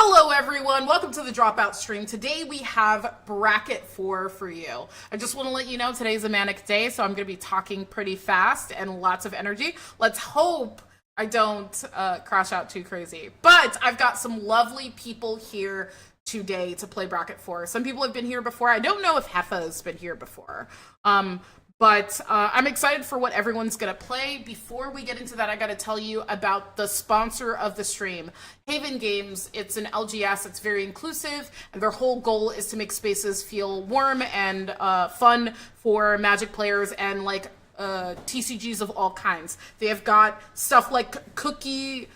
Hello everyone, welcome to the Dropout stream. Today we have Bracket 4 for you. I just want to let you know today's a manic day, so I'm going to be talking pretty fast and lots of energy. Let's hope I don't crash out too crazy. But I've got some lovely people here today to play Bracket 4. Some people have been here before. I don't know if Heffa's been here before. But I'm excited for what everyone's going to play. Before we get into that, I got to tell you about the sponsor of the stream, Haven Games. It's an LGS. It's very inclusive, and their whole goal is to make spaces feel warm and fun for Magic players and TCGs of all kinds. They have got stuff like Cookie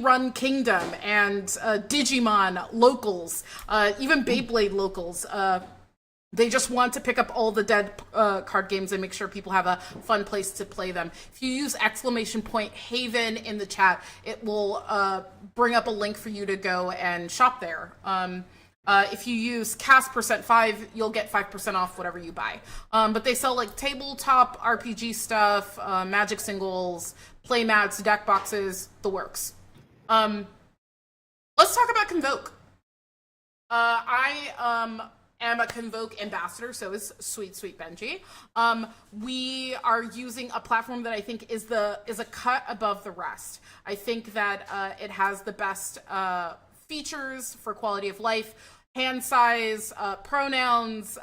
Run Kingdom and Digimon locals, even Beyblade locals. They just want to pick up all the dead card games and make sure people have a fun place to play them. If you use !Haven in the chat, it will bring up a link for you to go and shop there. If you use CAS%5, you'll get 5% off whatever you buy. But they sell like tabletop RPG stuff, Magic singles, playmats, deck boxes, the works. Let's talk about Convoke. I am a Convoke ambassador, so is sweet Benji. We are using a platform that I think is a cut above the rest. I think that it has the best features for quality of life, hand size, pronouns,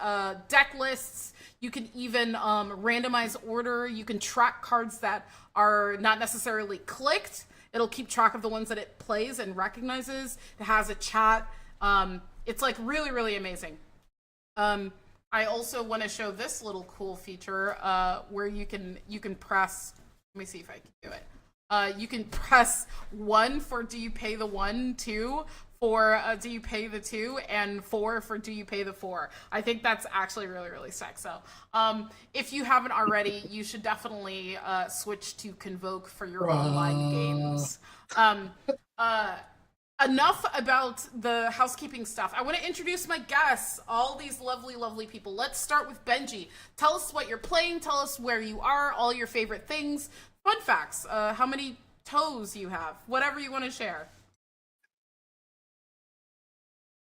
deck lists. You can even randomize order. You can track cards that are not necessarily clicked. It'll keep track of the ones that it plays and recognizes. It has a chat. It's like really amazing. I also want to show this little cool feature where you can press. Let me see if I can do it. You can press 1 for do you pay the 1, 2 for do you pay the 2, and 4 for do you pay the 4. I think that's actually really sick. So if you haven't already, you should definitely switch to Convoke for your online games. Enough about the housekeeping stuff. I want to introduce my guests, all these lovely people. Let's start with Benji. Tell us what you're playing, tell us where you are, all your favorite things, fun facts, how many toes you have, whatever you want to share.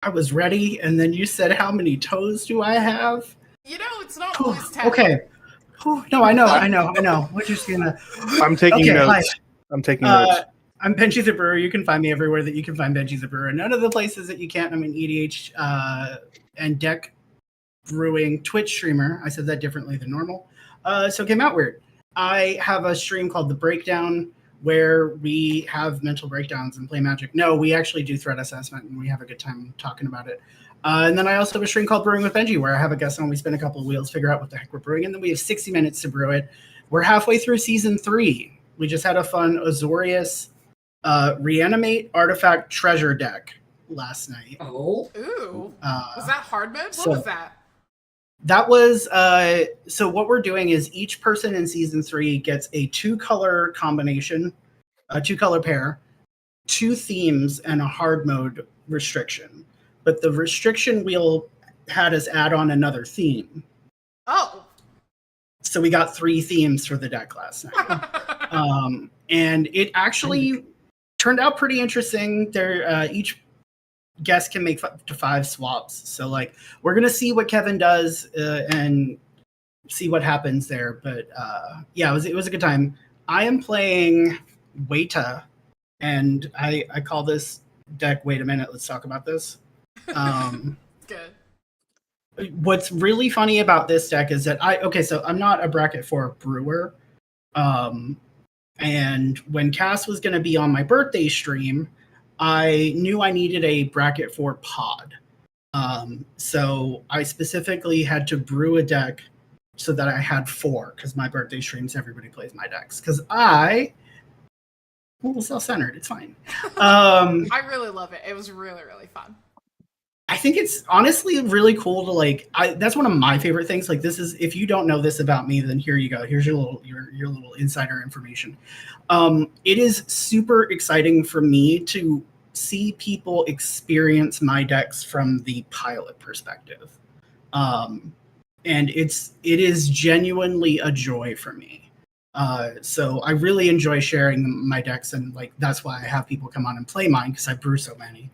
I was ready, and then you said, how many toes do I have? You know, it's not always 10. Okay. No, I know. We're just gonna... I'm taking notes. I'm taking notes. I'm Benji the Brewer. You can find me everywhere that you can find Benji the Brewer. None of the places that you can't. I'm an EDH and deck brewing Twitch streamer. I said that differently than normal. So it came out weird. I have a stream called The Breakdown where we have mental breakdowns and play Magic. No, we actually do threat assessment and we have a good time talking about it. And then I also have a stream called Brewing with Benji where I have a guest on. We spin a couple of wheels, figure out what the heck we're brewing, and then we have 60 minutes to brew it. We're halfway through season 3. We just had a fun Azorius Reanimate Artifact Treasure deck last night. Oh. Ooh. Was that hard mode? What was that? That was so what we're doing is each person in season 3 gets a 2-color combination, a 2-color pair, 2 themes, and a hard mode restriction. But the restriction wheel had us add on another theme. Oh. So we got 3 themes for the deck last night. And it actually turned out pretty interesting. There, each guest can make up to 5 swaps. So, we're gonna see what Kevin does and see what happens there. But yeah, it was a good time. I am playing Weta, and I call this deck. Wait a minute, let's talk about this. Good. What's really funny about this deck is that so I'm not a Bracket 4 brewer. And when Cass was going to be on my birthday stream, I knew I needed a Bracket 4 pod. So I specifically had to brew a deck so that I had 4, because my birthday streams, everybody plays my decks. Because I'm a little self-centered. It's fine. I really love it. It was really fun. I think it's honestly really cool to that's one of my favorite things. This is, if you don't know this about me, then here you go. Here's your little insider information. It is super exciting for me to see people experience my decks from the pilot perspective. And it is genuinely a joy for me. So I really enjoy sharing my decks, and that's why I have people come on and play mine, because I brew so many.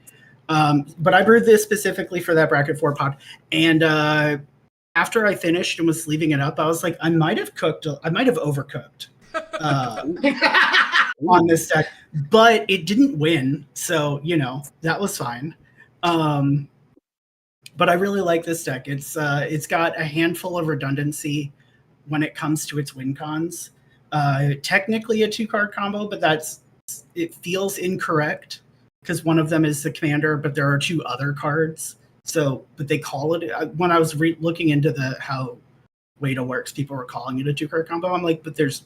But I brewed this specifically for that bracket 4 pod. And after I finished and was leaving it up, I was like, I might have overcooked on this deck, but it didn't win. So, that was fine. But I really like this deck. It's got a handful of redundancy when it comes to its win cons. Technically a 2-card combo, but it feels incorrect because one of them is the commander, but there are 2 other cards. So, but they call it, when I was looking into how Weta works, people were calling it a 2-card combo. I'm like, but there's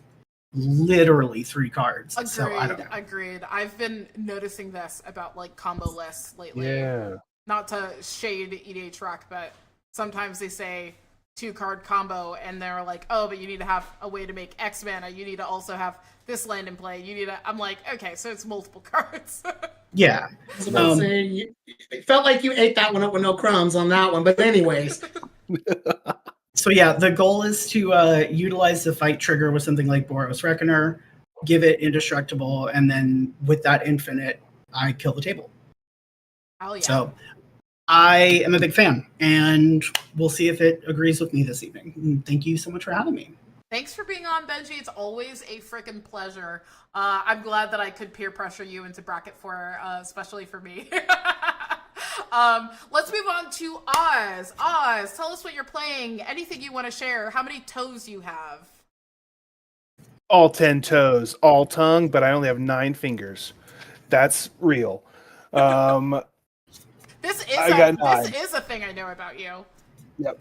literally 3 cards. Agreed, so I don't know. Agreed. I've been noticing this about like combo lists lately. Yeah. Not to shade EDH Rock, but sometimes they say 2-card combo and they're like, oh, but you need to have a way to make X mana. You need to also have this land in play. I'm like, okay, so it's multiple cards. Yeah. I was about to say, it felt like you ate that one up with no crumbs on that one. But anyways. So yeah, the goal is to utilize the fight trigger with something like Boros Reckoner, give it indestructible, and then with that infinite, I kill the table. Oh yeah. So I am a big fan, and we'll see if it agrees with me this evening. And thank you so much for having me. Thanks for being on, Benji. It's always a freaking pleasure. I'm glad that I could peer pressure you into bracket 4, especially for me. Let's move on to Oz. Oz, tell us what you're playing. Anything you want to share. How many toes you have? All 10 toes, all tongue, but I only have 9 fingers. That's real. This is a thing I know about you. Yep.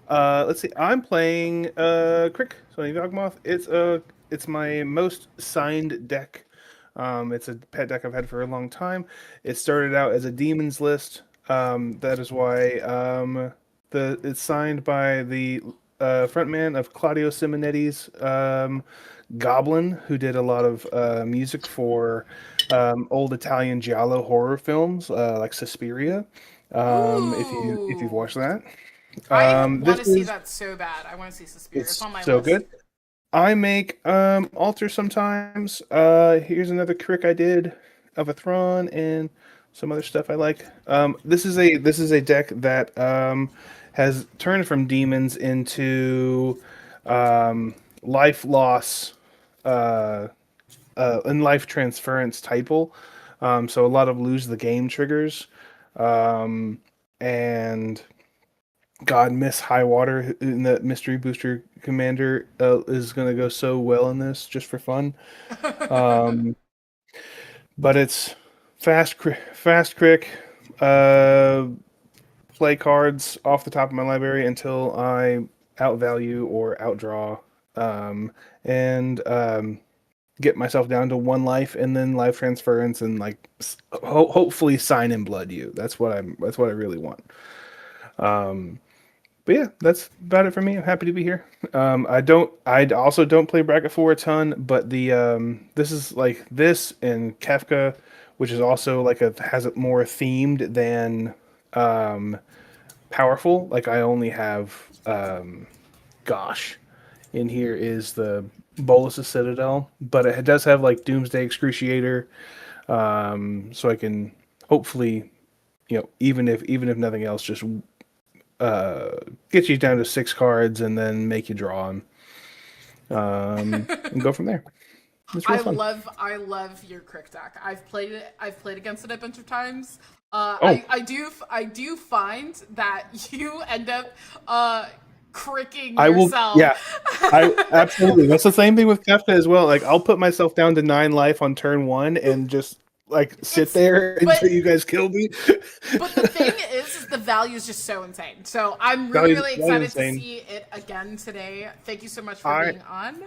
Let's see. I'm playing Crick, Sony Yawgmoth. It's my most signed deck. It's a pet deck I've had for a long time. It started out as a demons list. That is why it's signed by the frontman of Claudio Simonetti's Goblin, who did a lot of music for old Italian giallo horror films like Suspiria. If you've watched that. I want to see that so bad. I want to see Suspiria. It's on my so list. Good. I make altars sometimes. Here's another trick I did of a Thrawn and some other stuff I like. This is a deck that has turned from demons into life loss and life transference typal. So a lot of lose the game triggers. And God, Miss High Water in the Mystery Booster Commander is going to go so well in this, just for fun. But it's fast crick, play cards off the top of my library until I outvalue or outdraw, and get myself down to 1 life, and then life transference, and like hopefully sign in blood you. That's what I really want. But yeah, that's about it for me. I'm happy to be here. I also don't play bracket 4 a ton, but this is like this and Kefka, which is also like has it more themed than powerful. Like I only have in here is the Bolus's Citadel, but it does have like Doomsday Excruciator, so I can hopefully, even if nothing else, just get you down to 6 cards and then make you draw them, and go from there. It's real fun. I love your Crick deck. I've played it. I've played against it a bunch of times. I do find that you end up cricking yourself. I absolutely. That's the same thing with Kefka as well. Like I'll put myself down to 9 life on turn 1 and just like sit there until you guys kill me. But the thing is the value is just so insane. So I'm really excited to see it again today. Thank you so much for being on.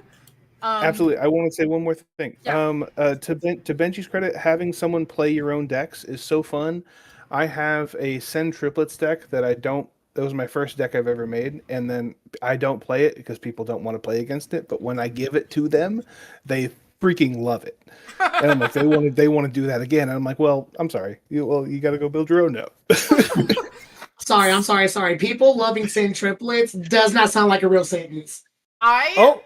Absolutely. I want to say one more thing. Yeah. To Benji's credit, having someone play your own decks is so fun. I have a Send Triplets deck that that was my first deck I've ever made, and then I don't play it because people don't want to play against it, but when I give it to them, they freaking love it. And I'm like, they want to do that again. And I'm like, well, I'm sorry. You got to go build your own now. I'm sorry. People loving Send Triplets does not sound like a real sentence. I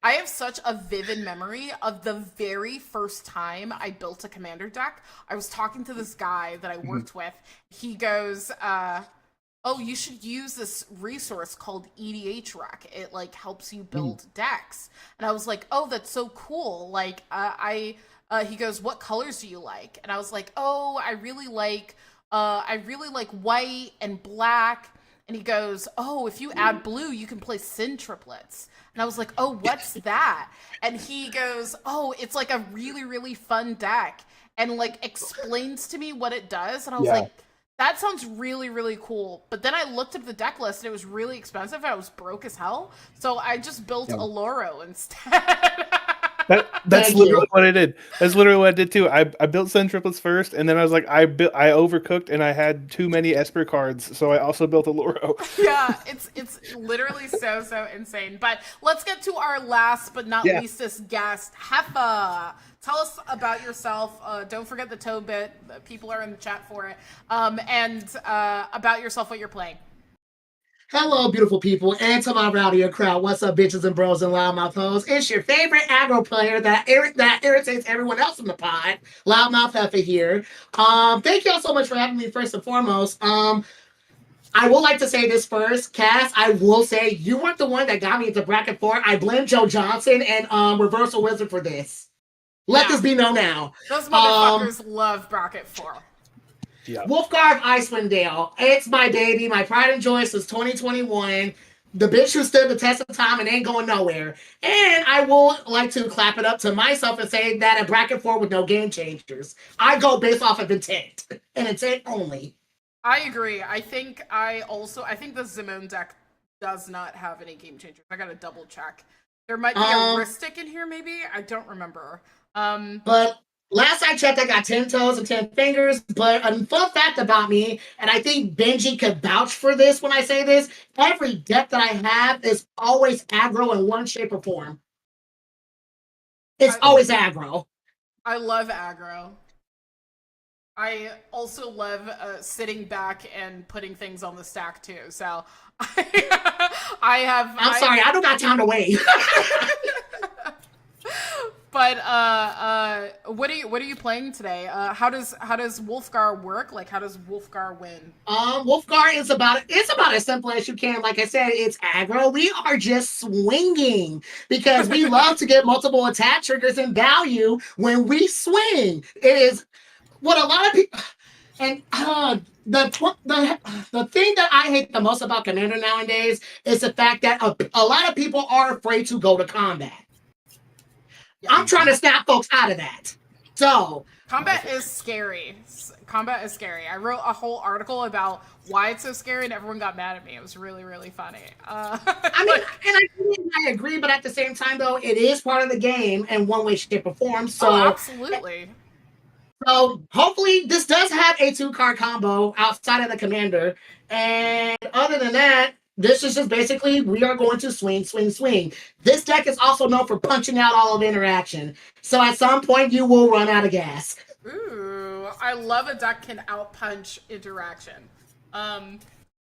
I have such a vivid memory of the very first time I built a commander deck. I was talking to this guy that I worked with. He goes, oh, you should use this resource called EDH Rec. It like helps you build decks. And I was like, oh, that's so cool. Like, he goes, what colors do you like? And I was like, oh, I really like white and black. And he goes, oh, if you add blue, you can play Sin triplets. And I was like, oh, what's that? And he goes, oh, it's like a really, really fun deck. And like explains to me what it does. And I was like, that sounds really, really cool. But then I looked up the deck list and it was really expensive. I was broke as hell. So I just built Aloro instead. That's literally what I did. That's literally what I did too. I built Sun triplets first, and then I was like, I overcooked, and I had too many Esper cards, so I also built a Loro. Yeah, it's literally so insane. But let's get to our last but not leastest guest, Heffa. Tell us about yourself. Don't forget the toe bit. People are in the chat for it. And about yourself, what you're playing. Hello, beautiful people, and to my rowdier crowd. What's up, bitches and bros and loudmouth hoes? It's your favorite aggro player that irritates everyone else in the pod. Loudmouth Heffa here. Thank y'all so much for having me first and foremost. I would like to say this first, Cass. I will say you weren't the one that got me into bracket 4. I blame Joe Johnson and Reversal Wizard for this. Let this be known now. Those motherfuckers love bracket 4. Yeah. Wolfgar of Icewind Dale. It's my baby, my pride and joy since 2021. The bitch who stood the test of time and ain't going nowhere. And I will like to clap it up to myself and say that a bracket 4 with no game changers. I go based off of intent and intent only. I agree. I think the Zimone deck does not have any game changers. I gotta double check. There might be a Ristic in here, maybe. I don't remember. But last I checked, I got 10 toes and 10 fingers. But a fun fact about me, and I think Benji could vouch for this when I say this, every deck that I have is always aggro in one shape or form. It's always aggro. I love aggro. I also love sitting back and putting things on the stack too. So I'm sorry, I don't got time to wait. But what are you playing today? How does Wolfgar work? Like, how does Wolfgar win? Wolfgar is about as simple as you can. Like I said, it's aggro. We are just swinging because we love to get multiple attack triggers and value when we swing. It is what a lot of people and the thing that I hate the most about Commander nowadays is the fact that a lot of people are afraid to go to combat. I'm trying to snap folks out of that. So combat is scary. I wrote a whole article about why it's so scary, and everyone got mad at me. It was really, really funny. I agree, but at the same time, though, it is part of the game in one way, shape, or form. So absolutely. So hopefully this does have a 2-card combo outside of the commander. And other than that, this is just basically we are going to swing. This deck is also known for punching out all of interaction. So at some point you will run out of gas. Ooh, I love a deck can outpunch interaction.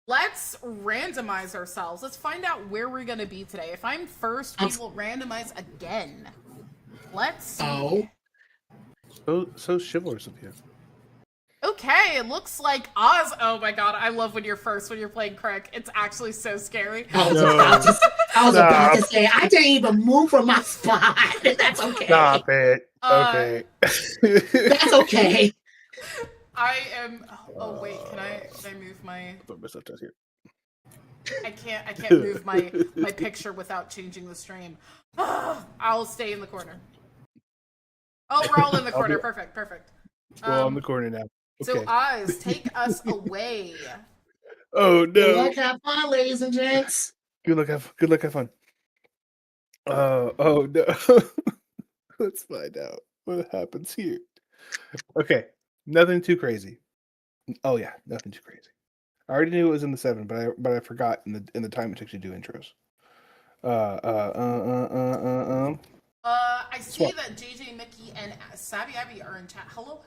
Let's randomize ourselves. Let's find out where we're gonna be today. If I'm first, we will randomize again. Let's see. So chivalrous of you. Okay, it looks like Oz. Oh my god, I love when you're first when you're playing Crick. It's actually so scary. I was about to say I didn't even move from my spot. That's okay. Stop it. Okay. That's okay. I am. Oh wait, can I move my? I can't move my picture without changing the stream. I'll stay in the corner. Oh, we're all in the corner. Perfect. Well, I'm in the corner now. Okay. So Oz, take us away. Oh no! Good luck, have fun, ladies and gents. Good luck, have fun. Oh no! Let's find out what happens here. Okay, nothing too crazy. Oh yeah, nothing too crazy. I already knew it was in the 7, but I forgot in the time it took to do intros. I see that JJ, Mickey, and Sabby Abby are in chat. Hello.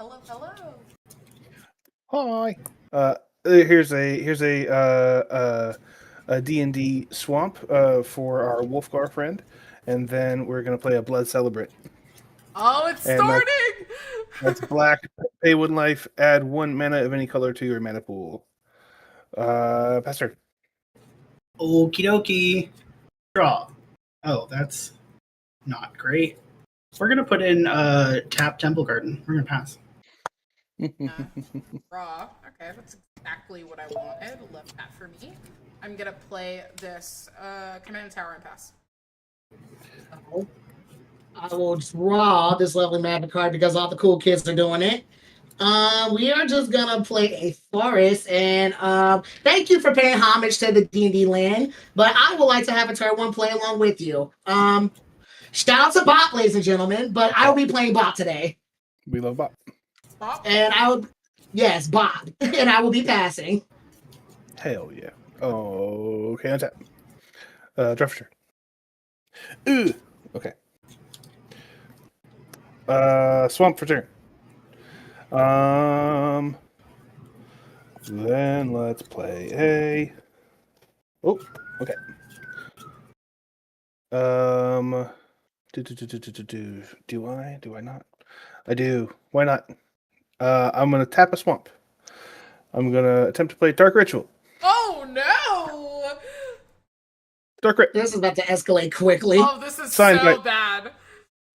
Hi. Here's a D&D swamp for our Wolfgar friend, and then we're gonna play a Blood Celebrant. Oh, it's And starting! That's black. Pay 1 life. Add 1 mana of any color to your mana pool. Pastor. Okie dokie. Draw. Oh, that's not great. We're gonna put in tap Temple Garden. We're gonna pass. Raw. Okay, that's exactly what I wanted. Love that for me. I'm gonna play this Command Tower and pass. I will draw this lovely magic card because all the cool kids are doing it. We are just gonna play a forest, and thank you for paying homage to the D&D land. But I would like to have a turn one play along with you. Shout out to Bot, ladies and gentlemen. But I will be playing Bot today, We love Bob. Bop. and I will yes Bot, and I will be passing. Hell yeah. Oh, okay, on tap. Draw for turn. Ooh. Okay. Swamp for turn. Then let's play a. Oh, okay. Do I? Do I not? I do. Why not? I'm gonna tap a swamp. I'm gonna attempt to play Dark Ritual. Oh no! Dark Ritual. This is about to escalate quickly. Oh, this is Signed so by- bad.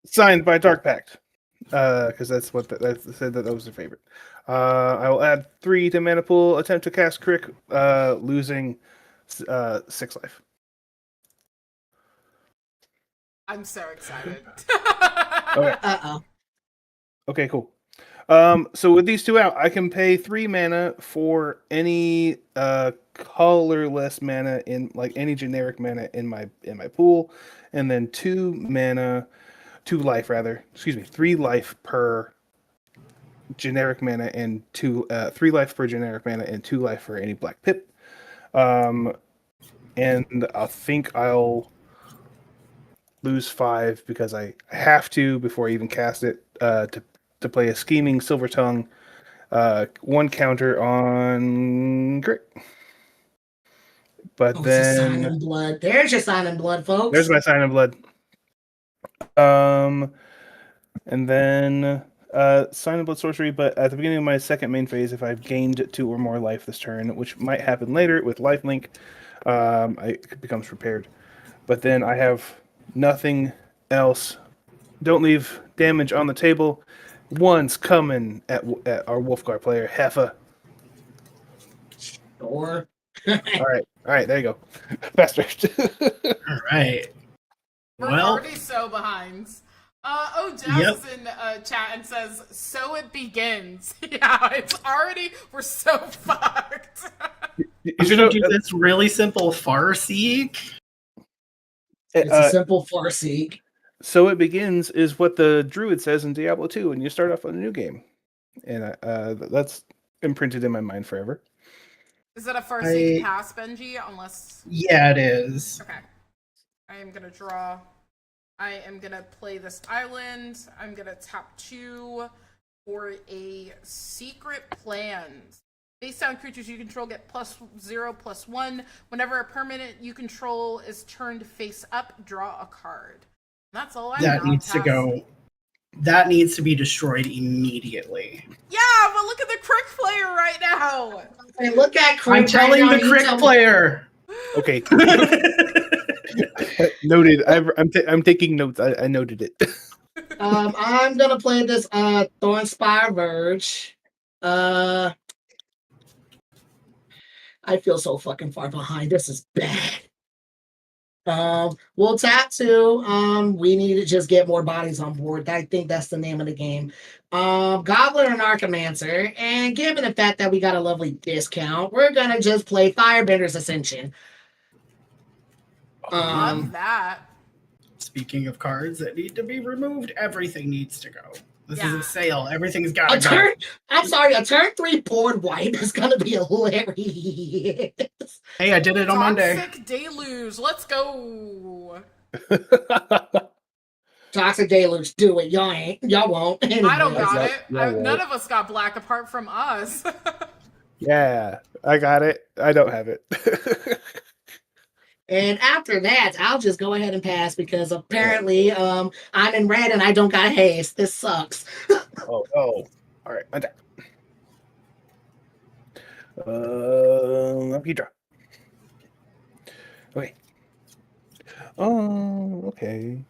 Signed by Dark Pact. Because that's what that said that was their favorite. I will add 3 to mana pool. Attempt to cast Crick, losing 6 life. I'm so excited. Okay. Uh-oh. Okay, cool. So with these 2 out, I can pay 3 mana for any colorless mana in any generic mana in my pool, and then 2 life rather. Excuse me, 3 life per generic mana and 3 life per generic mana and 2 life for any black pip. And I think I'll lose 5 because I have to before I even cast it to play a Scheming Silver Tongue, 1 counter on Grit. But Oh, it's a sign then in blood. There's your sign in blood, folks. there's my sign of blood. And then sign of blood sorcery. But at the beginning of my second main phase, if I've gained 2 or more life this turn, which might happen later with lifelink, it becomes prepared. But then I have nothing else. Don't leave damage on the table. One's coming at our Wolfguard player, Heffa. Sure. All right, there you go. Faster. All right. We're Well, already so behind. Jazz is in chat and says, "So it begins." Yeah, it's already. We're so fucked. I'm gonna do this really simple Farseek. It's a simple Farseek. So it begins is what the druid says in Diablo 2 when you start off on a new game, and that's imprinted in my mind forever. Is it a Farseek pass, Benji? Unless. Yeah, it is. Okay. I am gonna draw. I am gonna play this island. I'm gonna tap 2 for a secret plans. Face down creatures you control get +0/+1. Whenever a permanent you control is turned face up, draw a card. That's all I That needs to go. That needs to be destroyed immediately. Yeah, but look at the Crick player right now. Hey, look at Crick. I'm telling right the now, Crick player. Okay. Noted. I'm taking notes. I noted it. I'm gonna play this Thornspire Verge. I feel so fucking far behind. This is bad. We'll tap 2. We need to just get more bodies on board. I think that's the name of the game. Goblin and Archimancer, and given the fact that we got a lovely discount, we're gonna just play Firebender's Ascension. Love that. Speaking of cards that need to be removed, everything needs to go. This is Yeah. a sale. Everything's got to A go. turn. I'm sorry. A turn 3 board wipe is gonna be hilarious. Hey, I did it on Monday. Toxic Deluge. Let's go. Toxic Deluge, do it. Y'all ain't. Y'all won't. I don't got Yep, it. yep. None of us got black apart from us. Yeah, I got it. I don't have it. And after that, I'll just go ahead and pass because apparently I'm in red and I don't got haste. This sucks. Oh, all right, attack. You draw. Okay. Oh, okay.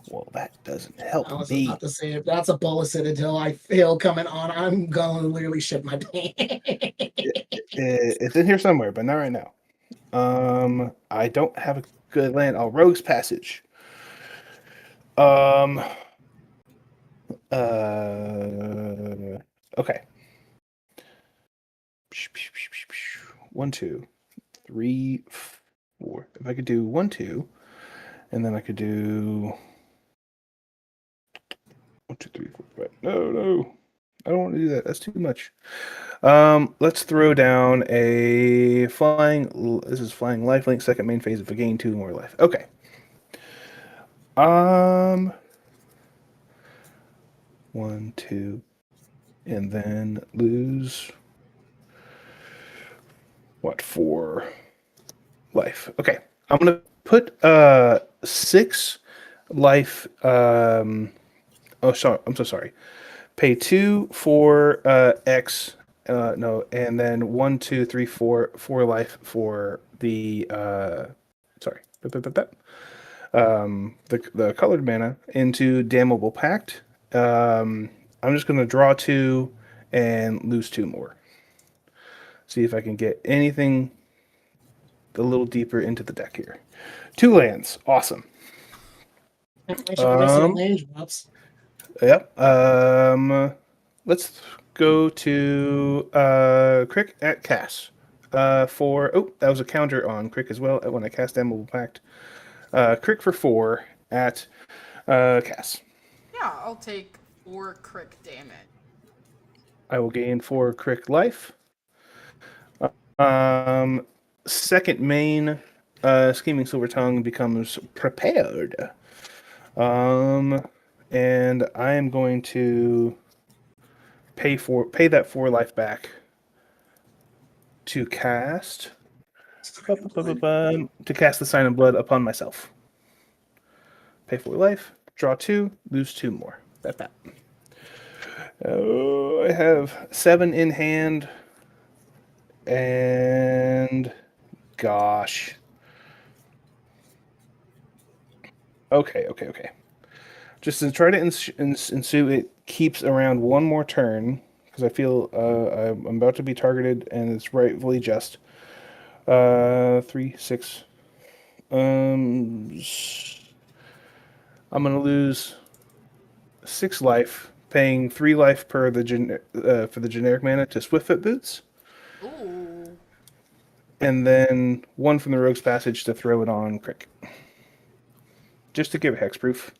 Well, that doesn't help I was me. about to say, if that's a bulletin until I feel coming on, I'm going to literally shit my pants. It's in here somewhere, but not right now. I don't have a good land. Oh, Rogue's Passage. Okay. 1, 2, 3, 4. If I could do 1, 2, and then I could do 1, 2, 3, 4, 5. No. I don't want to do that. That's too much. Let's throw down a flying. This is flying lifelink, second main phase. If I gain 2 more life. Okay. 1, 2, and then lose 4 life. Okay. I'm gonna put 6 life. Oh, sorry. I'm so sorry. Pay 2 for X. No, and then 1, 2, 3, 4 life for the sorry. The colored mana into Damnable Pact. I'm just gonna draw 2 and lose 2 more. See if I can get anything a little deeper into the deck here. 2 lands, awesome. I should rest of the land drops. Yep. Let's go to Crick at Cass. For that was a counter on Crick as well when I cast Damnable Pact. Crick for 4 at Cass. Yeah, I'll take 4 crick damage. I will gain 4 Crick life. Second main Scheming Silver Tongue becomes prepared. And I am going to pay that 4 life back to cast the Sign of Blood upon myself. Pay 4 life, draw 2, lose 2 more. That. Oh, I have 7 in hand, and gosh. Okay. Just to try to ensue, it keeps around 1 more turn because I feel I'm about to be targeted, and it's rightfully just. 3, 6. I'm gonna lose 6 life, paying 3 life per for the generic mana to Swiftfoot Boots. Ooh. And then 1 from the Rogue's Passage to throw it on Crick. Just to give hexproof.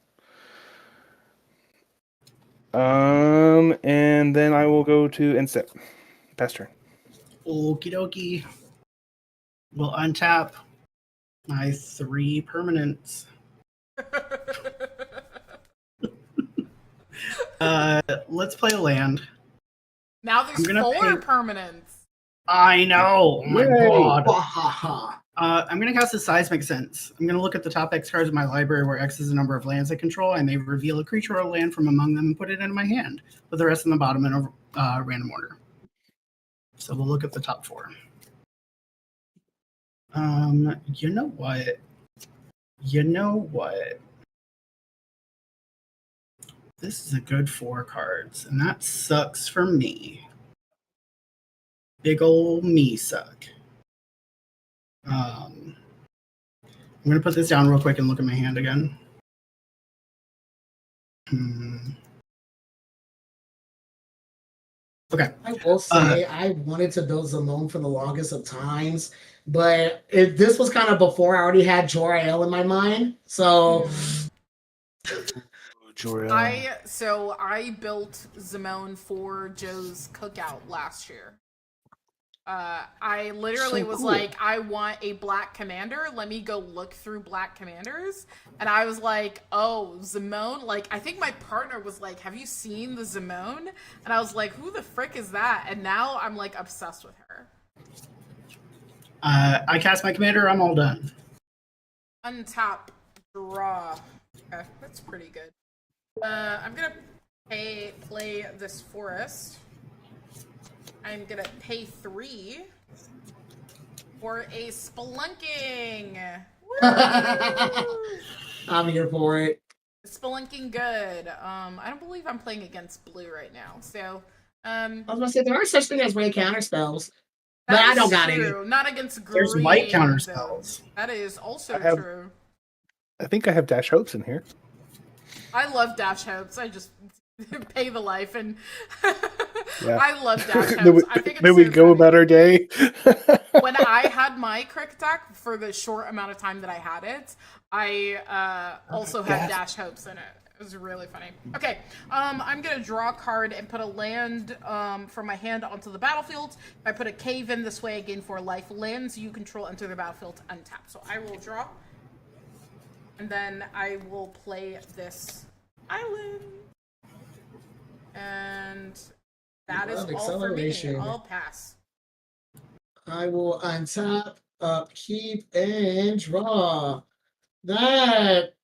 And then I will go to end step. Pass turn. Okie dokie. We'll untap my 3 permanents. Let's play a land. Now there's I'm gonna 4 pay- permanents. I know. Oh my Yay. god. Wahaha. I'm going to cast a Seismic Sense. I'm going to look at the top X cards of my library where X is the number of lands I control. I may reveal a creature or land from among them and put it into my hand, with the rest in the bottom in a random order. So we'll look at the top 4. You know what? This is a good 4 cards, and that sucks for me. Big ol' me suck. I'm going to put this down real quick and look at my hand again. Okay. I will say I wanted to build Zimone for the longest of times, but this was kind of before I already had Jor-El in my mind. So I built Zimone for Joe's cookout last year. I literally So was cool. like, I want a black commander. Let me go look through black commanders. And I was like, oh, Zimone. Like, I think my partner was like, have you seen the Zimone? And I was like, who the frick is that? And now I'm like obsessed with her. I cast my commander. I'm all done. Untap, draw. Okay, that's pretty good. I'm gonna play this forest. I'm gonna pay 3 for a spelunking. Woo! I'm here for it. Spelunking good. I don't believe I'm playing against blue right now. So, I was gonna say there are such thing as red counter spells, but that I is don't got any. true. Not against green. There's white counter though. spells. That is also I have- true. I think I have Dash Hopes in here. I love Dash Hopes. I just pay the life and Yeah. I love Dash then Hopes. I think it's then we so go funny. about our day. When I had my crick deck for the short amount of time that I had it, I also had Dash Hopes in it. It was really funny. Okay, I'm gonna draw a card and put a land from my hand onto the battlefield. If I put a cave in this way, I gain 4 life. Lands you control enter the battlefield untapped. So I will draw, and then I will play this island, and that is Love all for me. acceleration. I'll pass. I will untap, upkeep, and draw. That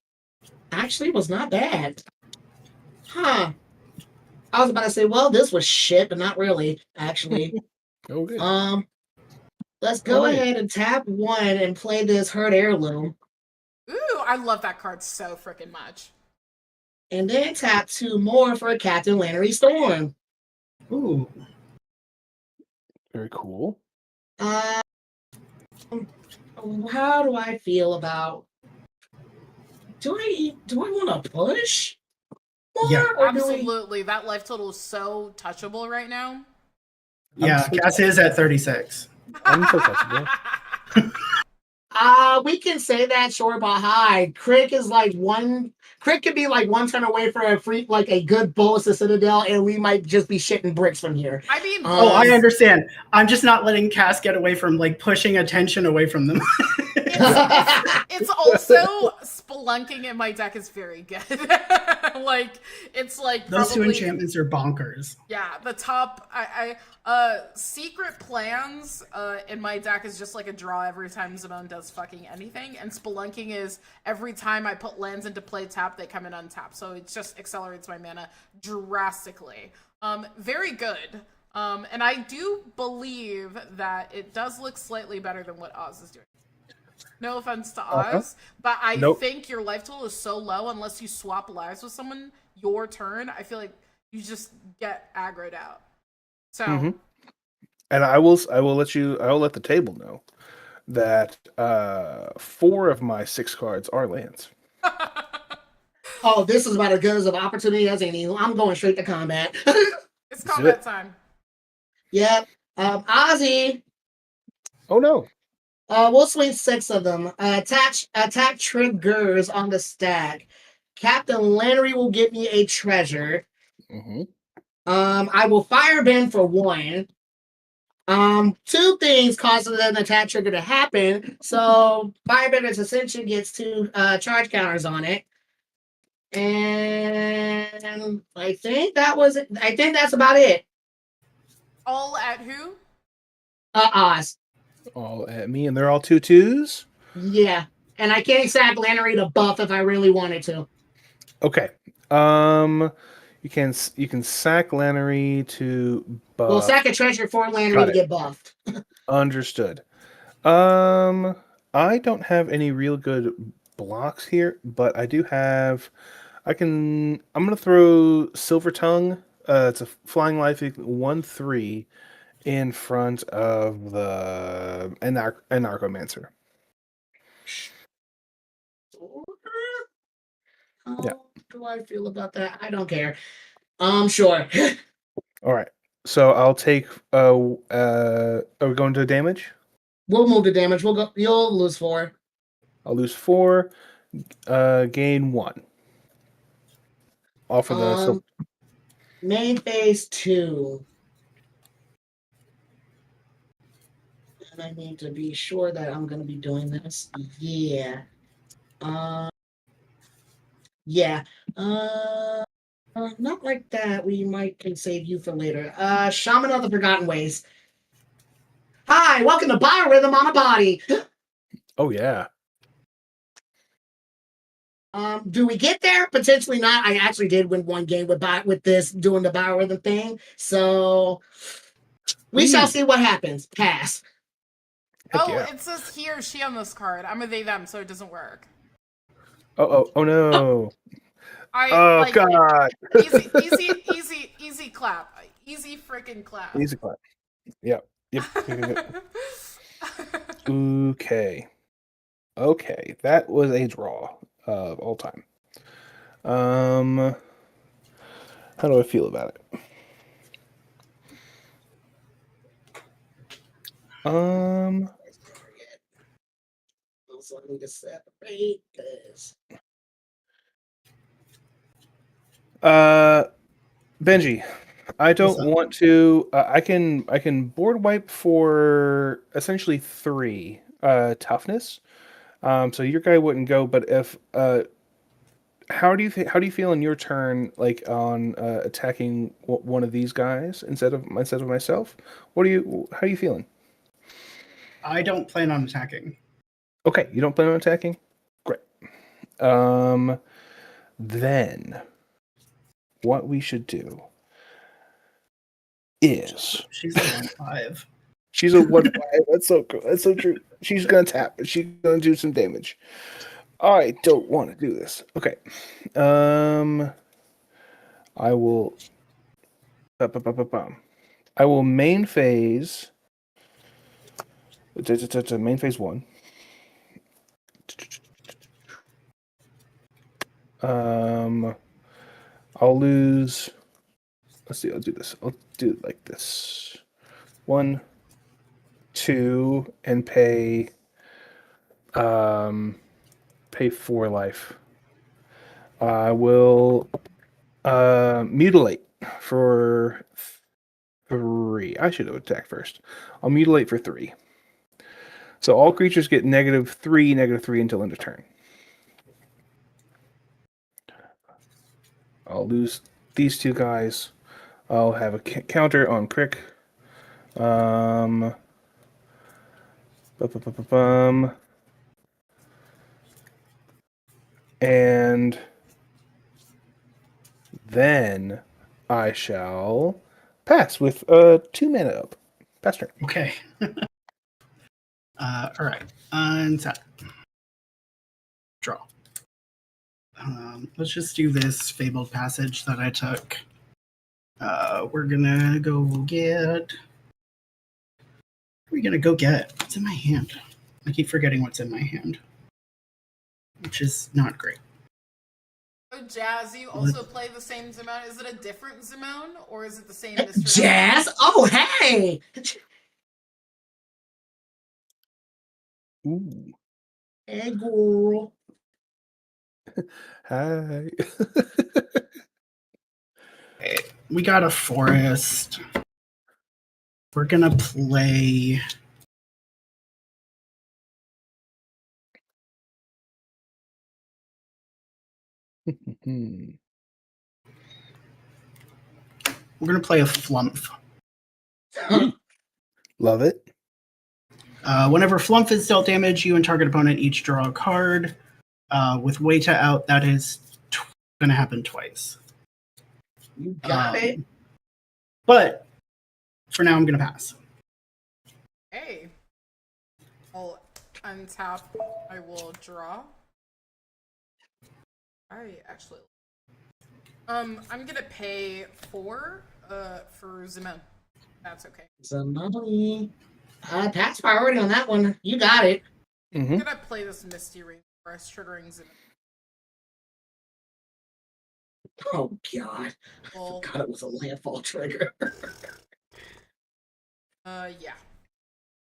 actually was not bad. Huh. I was about to say, well, this was shit, but not really, actually. Okay. Let's go Alright. ahead and tap 1 and play this Herd Heirloom. Ooh, I love that card so freaking much. And then tap 2 more for a Captain Lannery Storm. Ooh. Very cool. How do I feel about? Do I want to push more, Yeah, or do we? Absolutely. That life total is so touchable right now. Yeah, so Cass is at 36. I'm so touchable. We can say that, sure, but hi. Crick is like one. Crick could be like 1 turn away for a free, like a good bonus to Citadel, and we might just be shitting bricks from here. I mean, Oh, I yes, understand. I'm just not letting Cass get away from like pushing attention away from them. it's also spelunking in my deck is very good. Like it's like Those two probably enchantments are bonkers. yeah, the top secret plans in my deck is just like a draw every time Zimone does fucking anything, and spelunking is every time I put lands into play tap, they come in untapped. So it just accelerates my mana drastically. Very good. And I do believe that it does look slightly better than what Oz is doing. No offense to Oz, but I think your life total is so low unless you swap lives with someone your turn. I feel like you just get aggroed out. So And I will let the table know that 4 of my 6 cards are lands. Oh, this is about as good as an opportunity as any. I'm going straight to combat. it's combat time. Yep. Ozzy. Oh no. We'll swing 6 of them. Attack triggers on the stack. Captain Lannery will give me a treasure. Mm-hmm. I will firebend for 1. 2 things causes an attack trigger to happen. So Firebender's Ascension gets 2 charge counters on it. And I think that's about it. All at who? Oz. All at me, and they're all 2/2s. Yeah. And I can't sack Lannery to buff if I really wanted to. Okay. You can sack Lannery to buff. Well, sack a treasure for Lannery to get buffed. Understood. I don't have any real good blocks here, but I do have. I'm gonna throw Silver Tongue. It's a flying life 1/3 in front of the Anarchomancer. How do I feel about that? I don't care. Sure. All right. So I'll take. Are we going to damage? We'll move the damage. We'll go. You'll lose 4. I'll lose 4. Gain 1. Off of the. Main phase 2. I need to be sure that I'm going to be doing this. Yeah. Yeah. Not like that. We might can save you for later. Shaman of the Forgotten Ways. Hi, welcome to Biorhythm on a Body. Oh yeah. Do we get there? Potentially not. I actually did win one game with this doing the biorhythm thing. So we shall see what happens. Pass. Heck Oh, yeah. it says he or she on this card. I'm a they them, so it doesn't work. Oh no. I Oh like god. easy clap. Easy freaking clap. Easy clap. Yep. Okay. Okay. That was a draw of all time. How do I feel about it? So I need to separate this. Benji, I don't want to. I can board wipe for essentially 3 toughness. So your guy wouldn't go. But if how do you feel in your turn, like on attacking one of these guys instead of myself? How are you feeling? I don't plan on attacking. Okay, you don't plan on attacking? Great. Then what we should do is She's a 1/5. she's a 1/5. That's so cool. That's so true. She's gonna tap. She's gonna do some damage. I don't want to do this. Okay. I will. I will main phase. Main phase 1. I'll lose. Let's see. I'll do this. I'll do it like this. 1, 2, and pay 4 life. I will mutilate for 3. I should have attacked first. I'll mutilate for 3. So all creatures get -3 until end of turn. I'll lose these 2 guys. I'll have a counter on Crick. And then I shall pass with 2 mana up. Pass turn. Okay. All right. Untap. Draw. Let's just do this fabled passage that I took. We're gonna go get. What are we gonna go get? What's in my hand? I keep forgetting what's in my hand, which is not great. Oh, Jazz, you also play the same Zimone. Is it a different Zimone, or is it the same mystery? Jazz? Oh, hey! Ooh. Hey, girl. Hi. We got a forest. We're gonna play. We're gonna play a flump. Love it. Whenever flump is dealt damage, you and target opponent each draw a card. With Weta out, that is gonna happen twice. You got it. But for now, I'm gonna pass. Hey. I'll untap. I will draw. I actually. I'm gonna pay 4 for Zimone. That's okay. Zimone. Pass priority on that one. You got it. Mm-hmm. I'm gonna play this Misty Rainforest triggering Zimone. Oh, God. Well, I forgot it was a landfall trigger. yeah.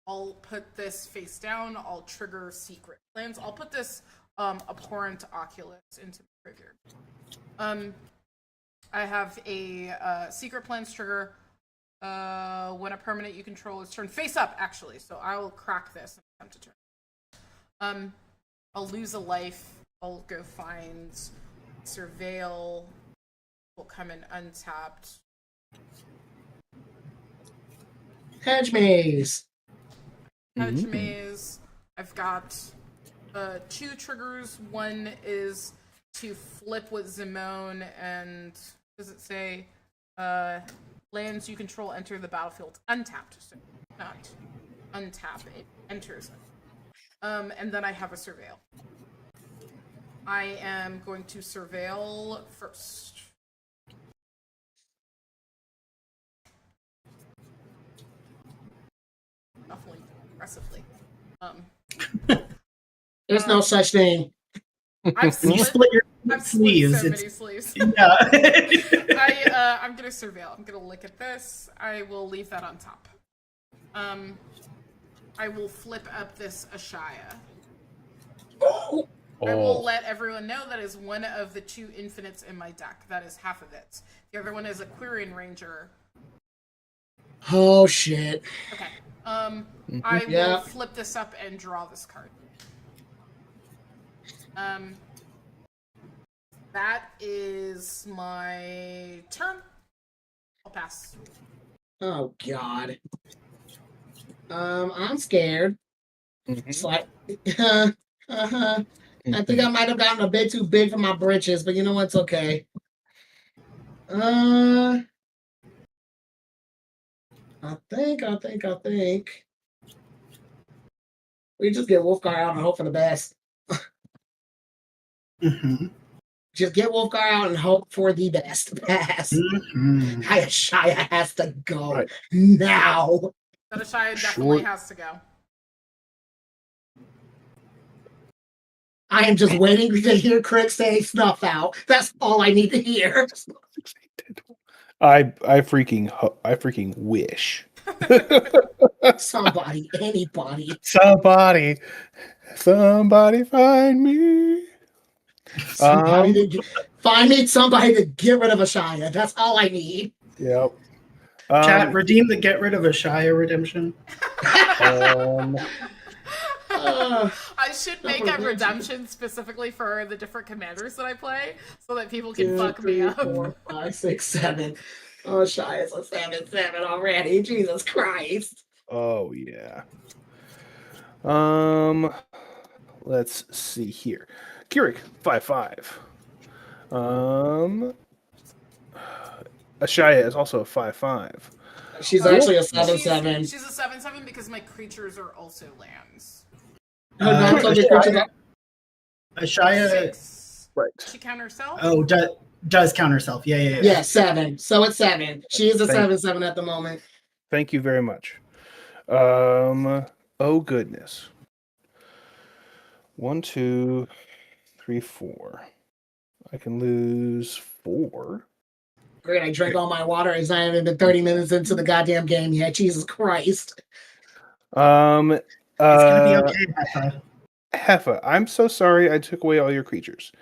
I'll put this face down. I'll trigger Secret Plans. I'll put this Abhorrent Oculus into the graveyard. I have a Secret Plans trigger, When a permanent you control is turned face up, actually. So I will crack this and attempt to turn. I'll lose a life. I'll go find Surveil. Will come in untapped. Hedge maze. Hedge maze. I've got 2 triggers. One is to flip with Zimone, and does it say lands you control enter the battlefield untapped? So not untap, it enters it. And then I have a Surveil. I am going to Surveil first. Definitely aggressively. There's no such thing. I've You split, split your I've split sleeves. so It's, many sleeves. yeah. I'm gonna Surveil. I'm gonna look at this. I will leave that on top. I will flip up this Ashaya. I will let everyone know that is one of the 2 infinites in my deck. That is half of it. The other one is a Quirion Ranger. Oh shit. Okay. I will flip this up and draw this card. That is my turn. I'll pass. Oh god. I'm scared. It's like, I think I might have gotten a bit too big for my britches, but you know what's okay. I think. We just get Wolfgar out and hope for the best. Just get Wolfgar out and hope for the best. Pass. Shia has to go now. But Ashaya definitely has to go. I am just waiting to hear Crick say snuff out. That's all I need to hear. I freaking wish. Somebody, anybody. Somebody find me. Find me somebody to get rid of Ashaya. That's all I need. Yep. Chat, redeem the get rid of Ashaya redemption. I should make a redemption specifically for the different commanders that I play, so that people can fuck me up. 4, 5, 6, 7. Oh, Shia's a 7-7 already. Jesus Christ. Oh yeah. Let's see here. Keurig, 5/5. Ashaya is also a 5/5. She's actually a 7-7. She's a 7/7 because my creatures are also lands. Ashaya, 6. Right. She count herself? oh, does count herself. Yeah. Yeah, 7. So it's 7. She is a Thank 7-7 at the moment. Thank you very much. Oh goodness. 1, 2, 3, 4. I can lose 4. Great, I drank all my water. It's not even been 30 minutes into the goddamn game yet. Jesus Christ. It's gonna be okay, Heffa. Heffa, I'm so sorry I took away all your creatures.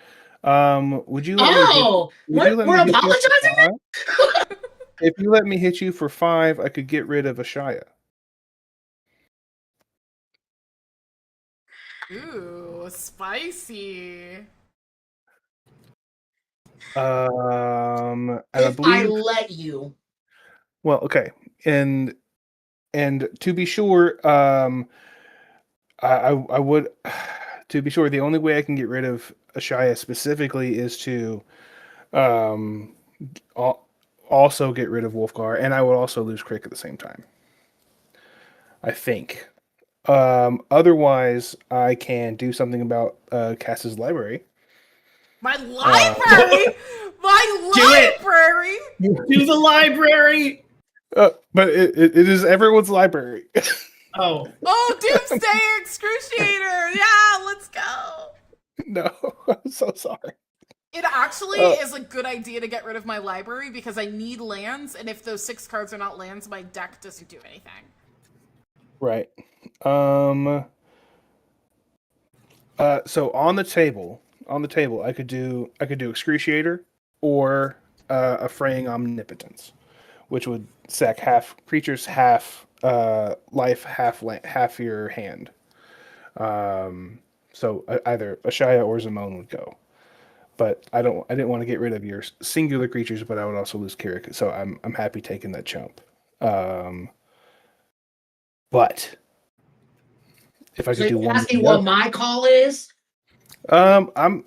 Would you let we're apologizing? If you let me hit you for 5, I could get rid of Ashaya. Ooh, spicy. And If I let you. Well, okay, and to be sure, I would, to be sure, the only way I can get rid of Ashaya specifically is to also get rid of Wolfgar, and I would also lose Crick at the same time. I think. Otherwise, I can do something about Cass's library. My library? My library? Do the library! But it is everyone's library. Oh, Doomsday Excruciator! Yeah, let's go! No, I'm so sorry. It actually is a good idea to get rid of my library because I need lands, and if those 6 cards are not lands, my deck doesn't do anything. Right. So on the table, I could do Excruciator or a Fraying Omnipotence. which would sack half creatures, half life, half your hand. So either Ashaya or Zamone would go. But I didn't want to get rid of your singular creatures, but I would also lose Kirik, so I'm happy taking that chump. But if I So could do you're one, asking what my call is? I'm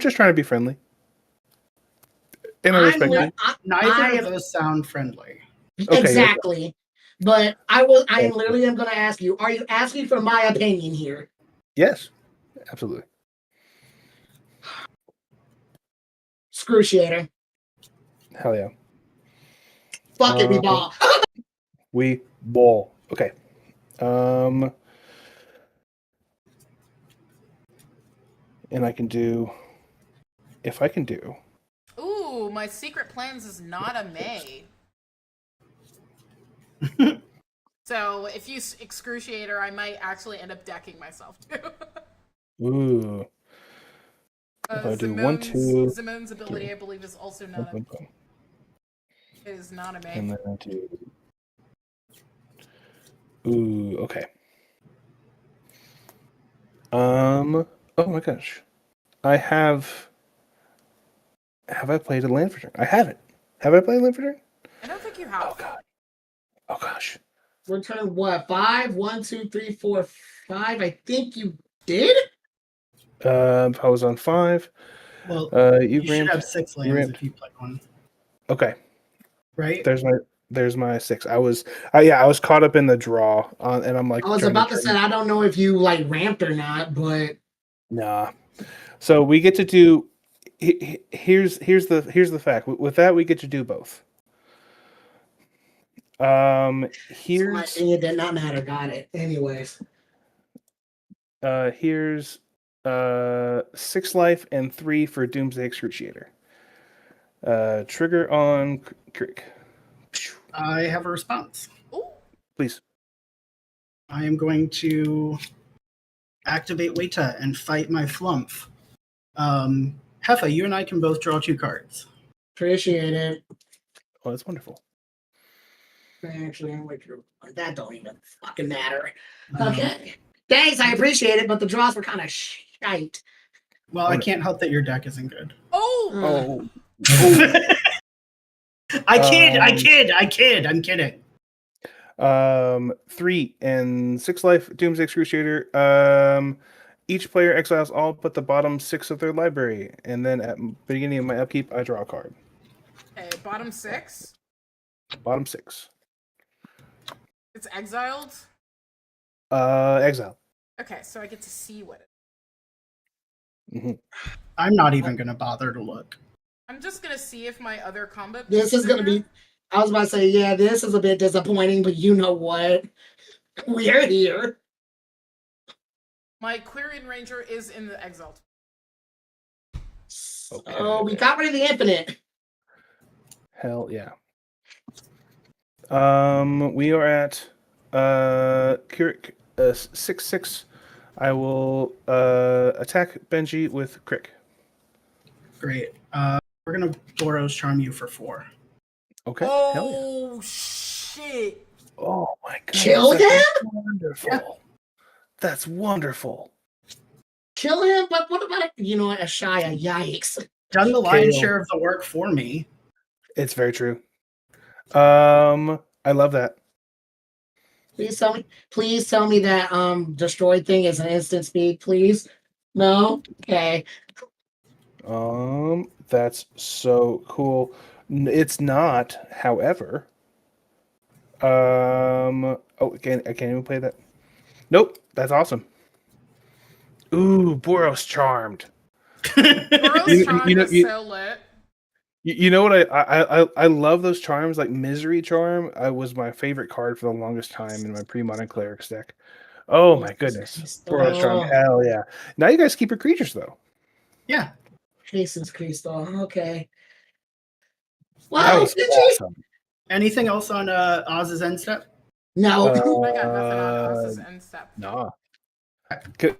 just trying to be friendly. And I respect you. Neither of those sound friendly. Okay, Exactly. But I am literally going to ask you, are you asking for my opinion here? Yes, absolutely. Excruciator. Hell yeah. Fuck it, we ball. We ball. Okay. And I can do, if I can do. Ooh, my secret plans is not a May. So if you Excruciator, I might actually end up decking myself too. Ooh. If I do 1, 2. Zamoon's ability, 3. I believe, is also not a. Is not a May. And then I do. Ooh, okay. Oh my gosh. Have I played a land for turn? I haven't. Have I played land for turn? I don't think you have. Oh god. Oh gosh. Return what? 5? 1, 2, 3, 4, 5. I think you did? If I was on 5. Well, you should have 6 lands if you play one. Okay. Right? There's my 6. I was caught up in the draw, and I'm like. I was about to say I don't know if you like ramped or not, but nah. So we get to do. Here's the fact. With that, we get to do both. Here's. It did not matter. Got it. Anyways. Here's 6 life and 3 for Doomsday Excruciator. Trigger on Kirik. I have a response. Ooh. Please. I am going to activate Weta and fight my Flumph. Heffa, you and I can both draw 2 cards. Appreciate it. Oh, that's wonderful. Actually, I'm with you. That don't even fucking matter. Okay. Thanks, I appreciate it, but the draws were kind of shite. Well, I can't help that your deck isn't good. Oh! I kid. I'm kidding. 3 and 6 life Doomsday Excruciator. Each player exiles all but the bottom 6 of their library, and then at the beginning of my upkeep, I draw a card. Okay, bottom 6? Bottom 6. It's exiled? Exile. Okay, so I get to see what it is. Mm-hmm. I'm not even going to bother to look. I'm just going to see if my other combo... This is going to be... I was about to say, yeah, this is a bit disappointing, but you know what? We're here. My Quirion Ranger is in the exile. Okay. Oh, we got rid of the infinite. Hell yeah. We are at Kirik 6/6. I will attack Benji with Kirik. Great. We're gonna Boros Charm you for 4. Okay. Oh, hell yeah. shit. Oh my god. Kill him? Wonderful. Yeah. That's wonderful. Kill him? But what about, Ashaya? Yikes. Done the lion's share of the work for me. It's very true. I love that. Please tell me that destroyed thing is an instant speed, please. No? Okay. That's so cool. It's not, however. Oh, I can't even play that. Nope, that's awesome. Ooh, Boros Charmed. Boros Charmed is so lit. You know what? I love those charms. Like Misery Charm, I was my favorite card for the longest time in my pre-modern clerics deck. Oh my goodness, Boros Charm, hell yeah! Now you guys keep your creatures though. Yeah. Jesus Cristo. Okay. Wow. Awesome. Anything else on Oz's end step? No. I got nothing on Oz's end step. No. Can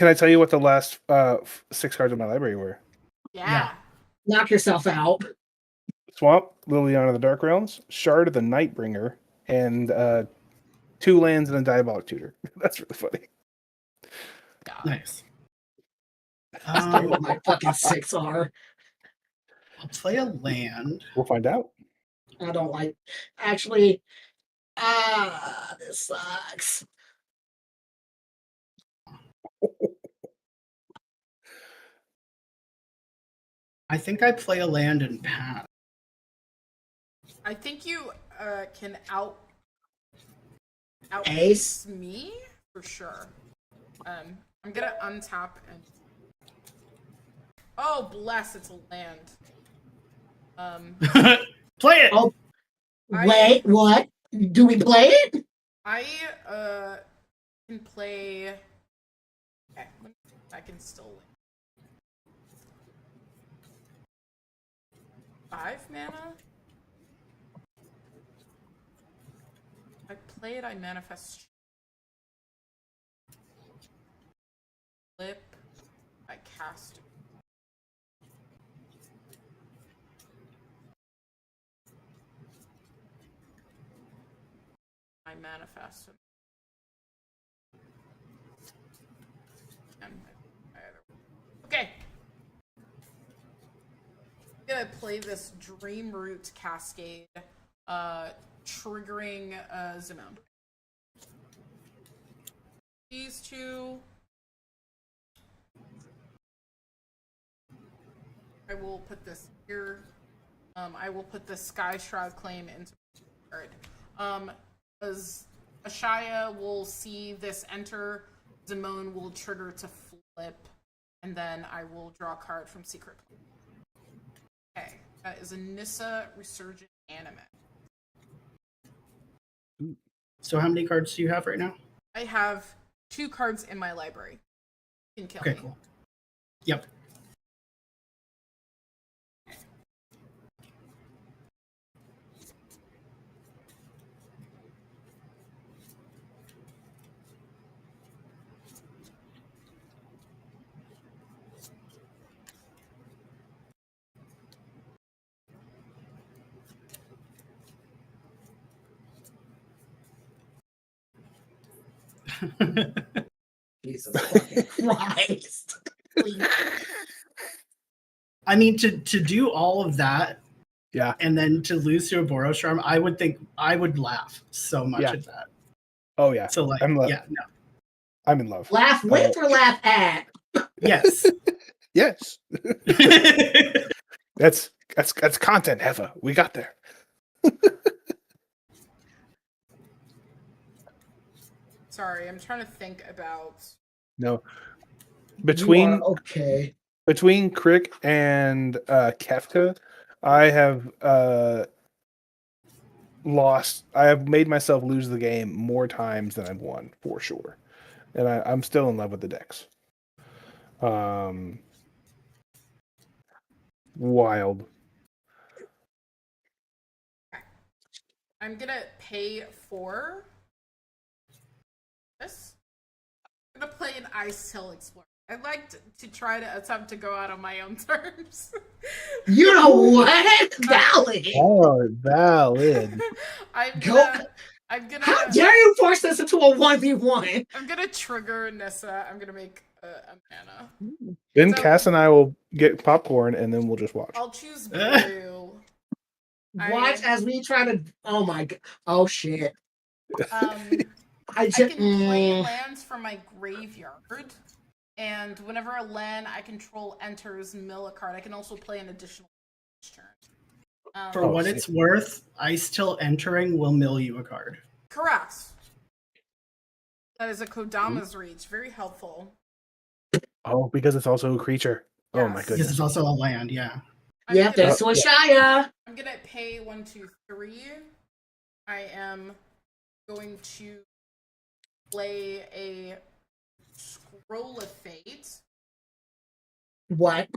I tell you what the last 6 cards of my library were? Yeah. Knock yourself out. Swamp, Liliana of the Dark Realms, Shard of the Nightbringer, and 2 lands and a Diabolic Tutor. That's really funny. Nice. That's not what my fucking 6 are. I'll play a land. We'll find out. I don't like. Actually, this sucks. I think I play a land and pass. I think you can Ace? outpace me for sure. I'm gonna untap and. Oh, bless! It's a land. Play it. Oh, wait, what? Do we play it? I can play. Okay, I can still win. 5 mana. I play it. I manifest. Flip. I cast. I manifest. Okay. I'm gonna play this Dream Root Cascade, triggering Zimone. These two. I will put this here. I will put the Sky Shroud claim into my card. As Ashaya will see this enter, Zimone will trigger to flip, and then I will draw a card from Secret. Okay, that is a Nissa Resurgent Animate. So how many cards do you have right now? I have 2 cards in my library. You can kill Okay, me. cool. Yep. Jesus fucking Christ. I mean, to do all of that, Yeah. and then to lose to a Boros Charm, I would think I would laugh so much Yeah. at that. Oh yeah. So like, yeah, no, I'm in love. Laugh with or laugh at? yes. Yes. That's content, Heva. We got there. Sorry, I'm trying to think about. No. You Between are okay. between Crick and Kefka, I have lost. I have made myself lose the game more times than I've won, for sure. And I'm still in love with the decks. Wild. I'm gonna pay for this. I'm gonna play an Ice Hill Explorer. I'd like to try to attempt to go out on my own terms. You know what? Valid. Oh, valid. I'm Go. gonna. How dare you force this into a 1v1? I'm gonna trigger Nissa. I'm gonna make a mana. Then So- Cass and I will get popcorn, and then we'll just watch. I'll choose blue. Watch as we try to. Oh my god. Oh shit. I I just. can play lands from my graveyard, and whenever a land I control enters, mill a card. I can also play an additional turn. For Oh, what sick. it's worth, Ice Till entering will mill you a card. Correct. That is a Kodama's Reach. Very helpful. Oh, because it's also a creature. Oh my Yes. Because goodness. it's also a land, yeah. Yep, there's Swishaya. I'm gonna pay 1, 2, 3. I am going to play a Scroll of Fate. What?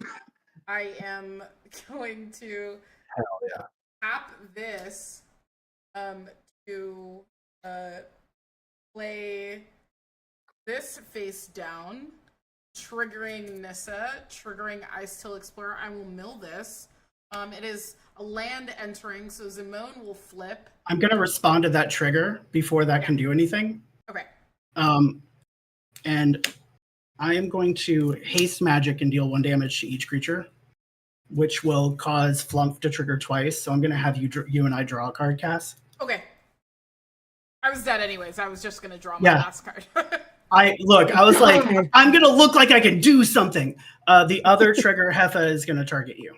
I am going to Hell yeah. tap this to play this face down, triggering Nissa, triggering Ice Till Explorer. I will mill this. It is a land entering, so Zimone will flip. I'm going to respond to that trigger before that can do anything. Okay. And I am going to haste magic and deal 1 damage to each creature, which will cause Flump to trigger twice. So I'm going to have you and I draw a card, Cass. Okay. I was dead anyways. I was just going to draw my last card. I was like, I'm going to look like I can do something. The other trigger, Heffa, is going to target you.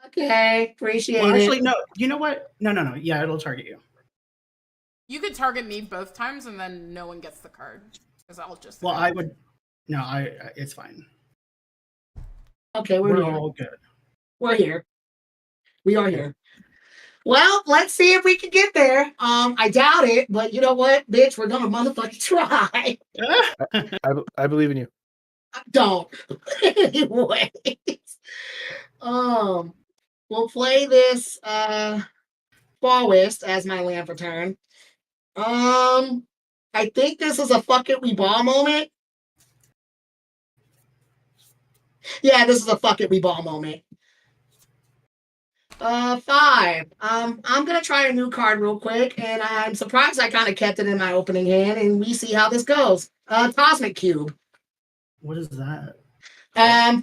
Okay, appreciate Well, it. actually, no. You know what? No. Yeah, it'll target you. You could target me both times, and then no one gets the card. Because I'll just... Well, I would... No, it's fine. Okay, We're here. all good. We're here. We are here. Well, let's see if we can get there. I doubt it, but you know what, bitch? We're gonna motherfucking try. I believe in you. Don't. Anyways. We'll play this Fallist as my land for turn. I think this is a fuck it we ball moment. Yeah, this is a fuck it we ball moment. 5. I'm gonna try a new card real quick, and I'm surprised I kind of kept it in my opening hand, and we see how this goes. Cosmic Cube. What is that?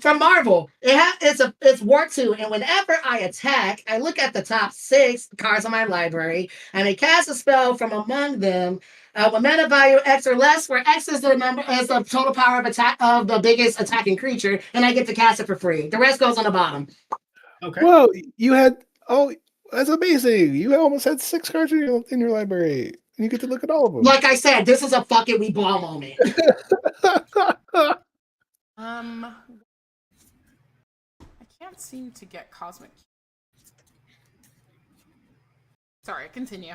From Marvel. It's War 2, and whenever I attack, I look at the top 6 cards on my library, and I cast a spell from among them. With mana value X or less, where X is the total power of attack of the biggest attacking creature, and I get to cast it for free. The rest goes on the bottom. Okay. Well, you had that's amazing. You almost had 6 cards in your library. And you get to look at all of them. Like I said, this is a fuck it we ball moment. I can't seem to get Cosmic. Sorry, continue.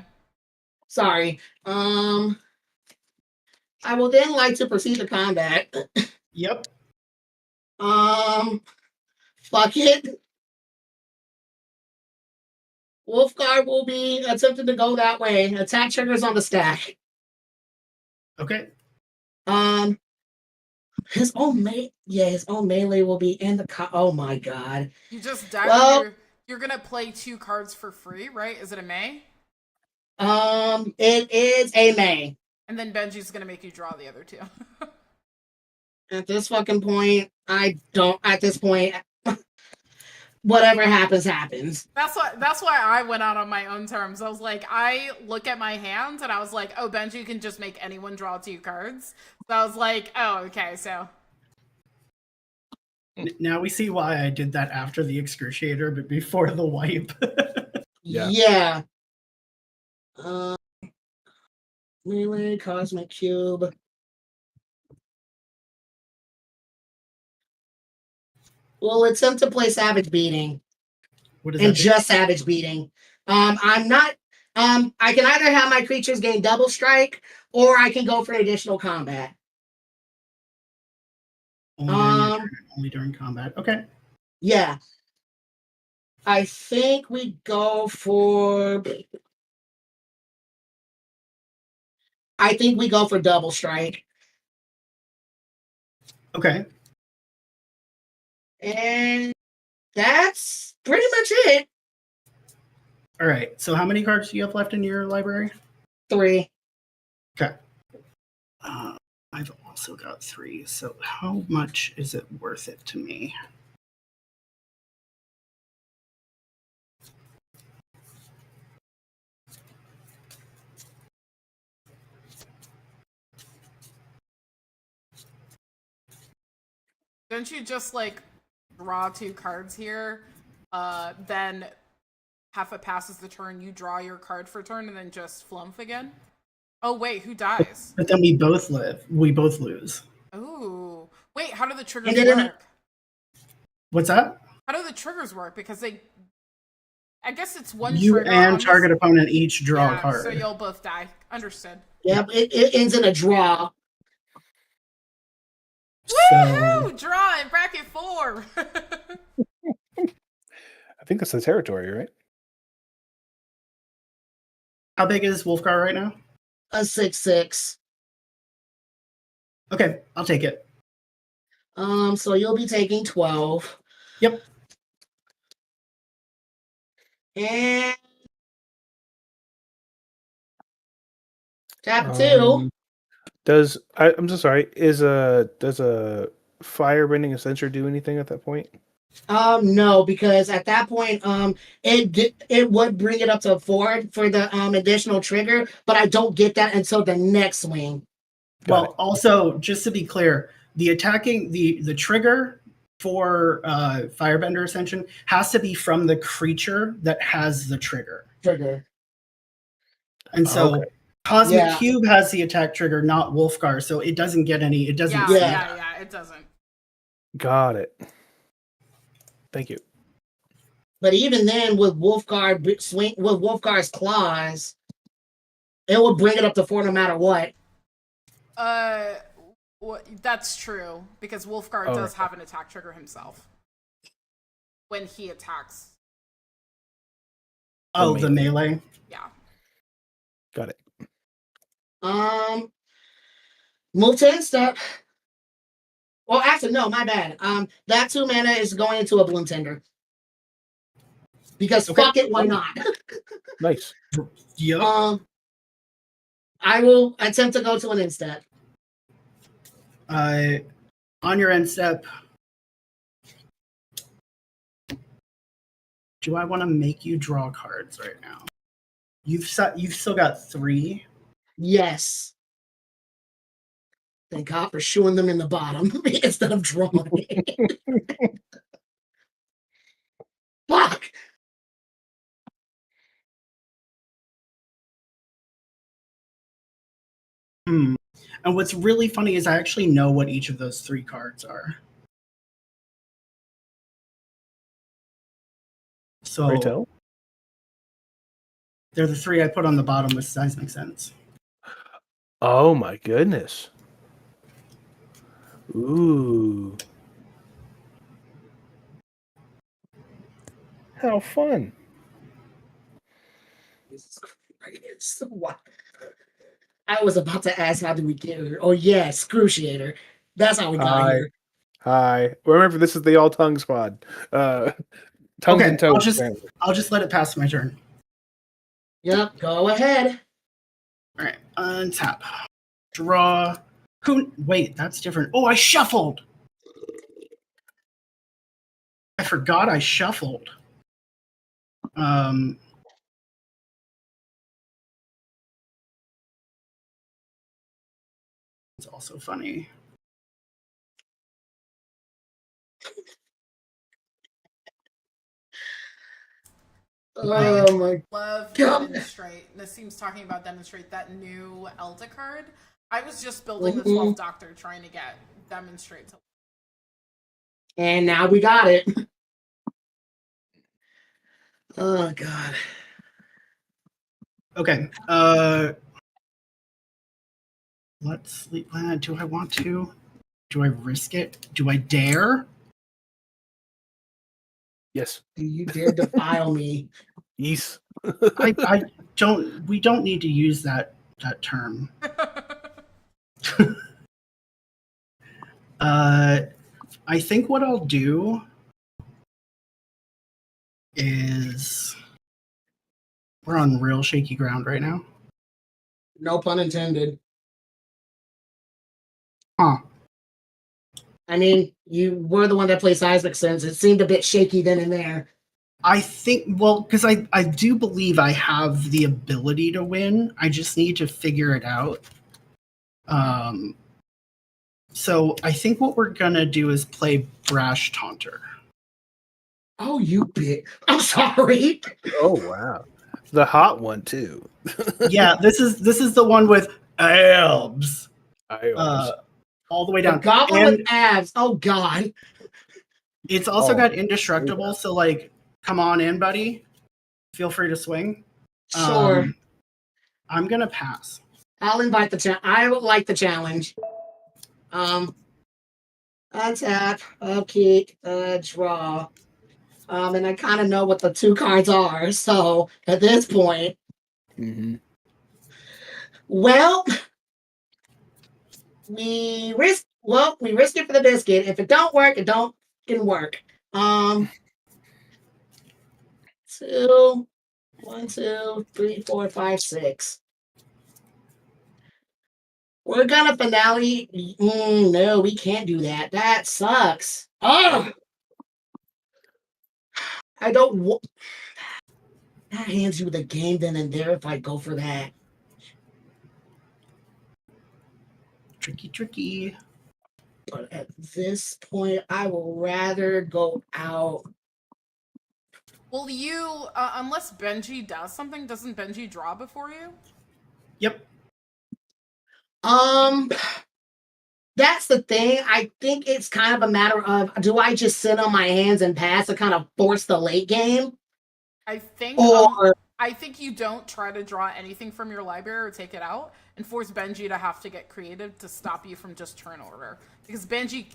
Sorry. I will then like to proceed to combat. Yep. Fuck it. Wolfguard will be attempting to go that way. Attack triggers on the stack. Okay. His own melee will be in the oh my god. You just died. Well, you're gonna play 2 cards for free, right? Is it a May? It is a May. And then Benji's gonna make you draw the other 2. At this fucking point, at this point, whatever happens, happens. That's why I went out on my own terms. I was like, I look at my hand and I was like, oh, Benji can just make anyone draw 2 cards. So I was like, oh, okay, so. Now we see why I did that after the Excruciator, but before the wipe. Yeah. Melee, Cosmic Cube. We'll attempt to play Savage Beating. What is and that? Just Savage Beating. I'm not. I can either have my creatures gain double strike, or I can go for additional combat. Only during combat. Okay. Yeah. I think we go for. Double strike. Okay. And that's pretty much it. All right. So how many cards do you have left in your library? 3. Okay. I've also got 3. So how much is it worth it to me? Don't you just like draw 2 cards here, then Heffa passes the turn, you draw your card for turn, and then just flump again? Oh wait, who dies? But then we both live. We both lose. Ooh. Wait, how do the triggers work? What's that? How do the triggers work? Because I guess it's one you trigger. And target opponent each draw a card. So you'll both die. Understood. Yep, it ends in a draw. Woohoo! Draw in bracket 4. I think that's the territory, right? How big is Wolfgar right now? A 6/6. Okay, I'll take it. So you'll be taking 12. Yep. And tap 2. I'm so sorry. Does a firebending Accenture do anything at that point? No, because at that point, it would bring it up to 4 for the additional trigger, but I don't get that until the next swing. Well, also, just to be clear, the attacking the trigger for Firebender Ascension has to be from the creature that has the trigger. And so Okay. Cosmic Yeah. Cube has the attack trigger, not Wolfgar, so it doesn't get any. It doesn't. see that. Yeah, it doesn't. Got it. Thank you. But even then, with Wolfgar's claws, it will bring it up to 4 no matter what. That's true because Wolfgar does have an attack trigger himself when he attacks. Oh, the melee. Yeah. Got it. Move to end step. Well, actually, no, my bad. That 2 mana is going into a Bloom Tender. Because fuck it, why not? Nice. Yep. I will attempt to go to an end step. On your end step, do I want to make you draw cards right now? You've still got 3. Yes. Thank God for showing them in the bottom instead of drawing. Fuck. And what's really funny is I actually know what each of those 3 cards are. So Pray tell. They're the 3 I put on the bottom with Seismic Sense. Oh my goodness. Ooh. How fun. Jesus Christ. What? I was about to ask, how did we get here? Oh, yeah, Excruciator. That's how we got here. Hi. Remember, this is the all tongue squad. Tongues and toes. I'll just let it pass my turn. Yep, go ahead. All right, untap. Draw. Wait, that's different. Oh, I shuffled. I forgot I shuffled. It's also funny. Oh my Love God. Demonstrate. Nassim's talking about Demonstrate, that new Elder card. I was just building the 12th Doctor trying to get Demonstrate to. And now we got it. Oh God. Okay. Let's sleep. Do I want to? Do I risk it? Do I dare? Yes. Do you dare defile me? Yes. I don't. We don't need to use that term. I think what I'll do is we're on real shaky ground right now. No pun intended. Huh. I mean, you were the one that played Seismic Sense. It seemed a bit shaky then and there. I think, well, because I do believe I have the ability to win. I just need to figure it out. So I think what we're gonna do is play Brash Taunter. Oh, you bitch. I'm sorry. Oh wow. The hot one too. Yeah, this is the one with abs. All the way down. The goblin with abs. Oh God. It's also got indestructible, so like, come on in, buddy. Feel free to swing. Sure. I'm gonna pass. I'll invite the challenge. I would like the challenge. Untap, upkeep, draw. And I kind of know what the 2 cards are. So at this point, well, we risk it for the biscuit. If it don't work, it don't work. 2, 1, 2, 3, 4, 5, 6. We're gonna finale. No, we can't do that. That sucks. Oh, I don't. That hands you the game then and there if I go for that. Tricky. But at this point, I will rather go out. Will you, unless Benji does something, doesn't Benji draw before you? Yep. That's the thing. I think it's kind of a matter of, do I just sit on my hands and pass to kind of force the late game? I think you don't try to draw anything from your library or take it out and force Benji to have to get creative to stop you from just turn order. Because Benji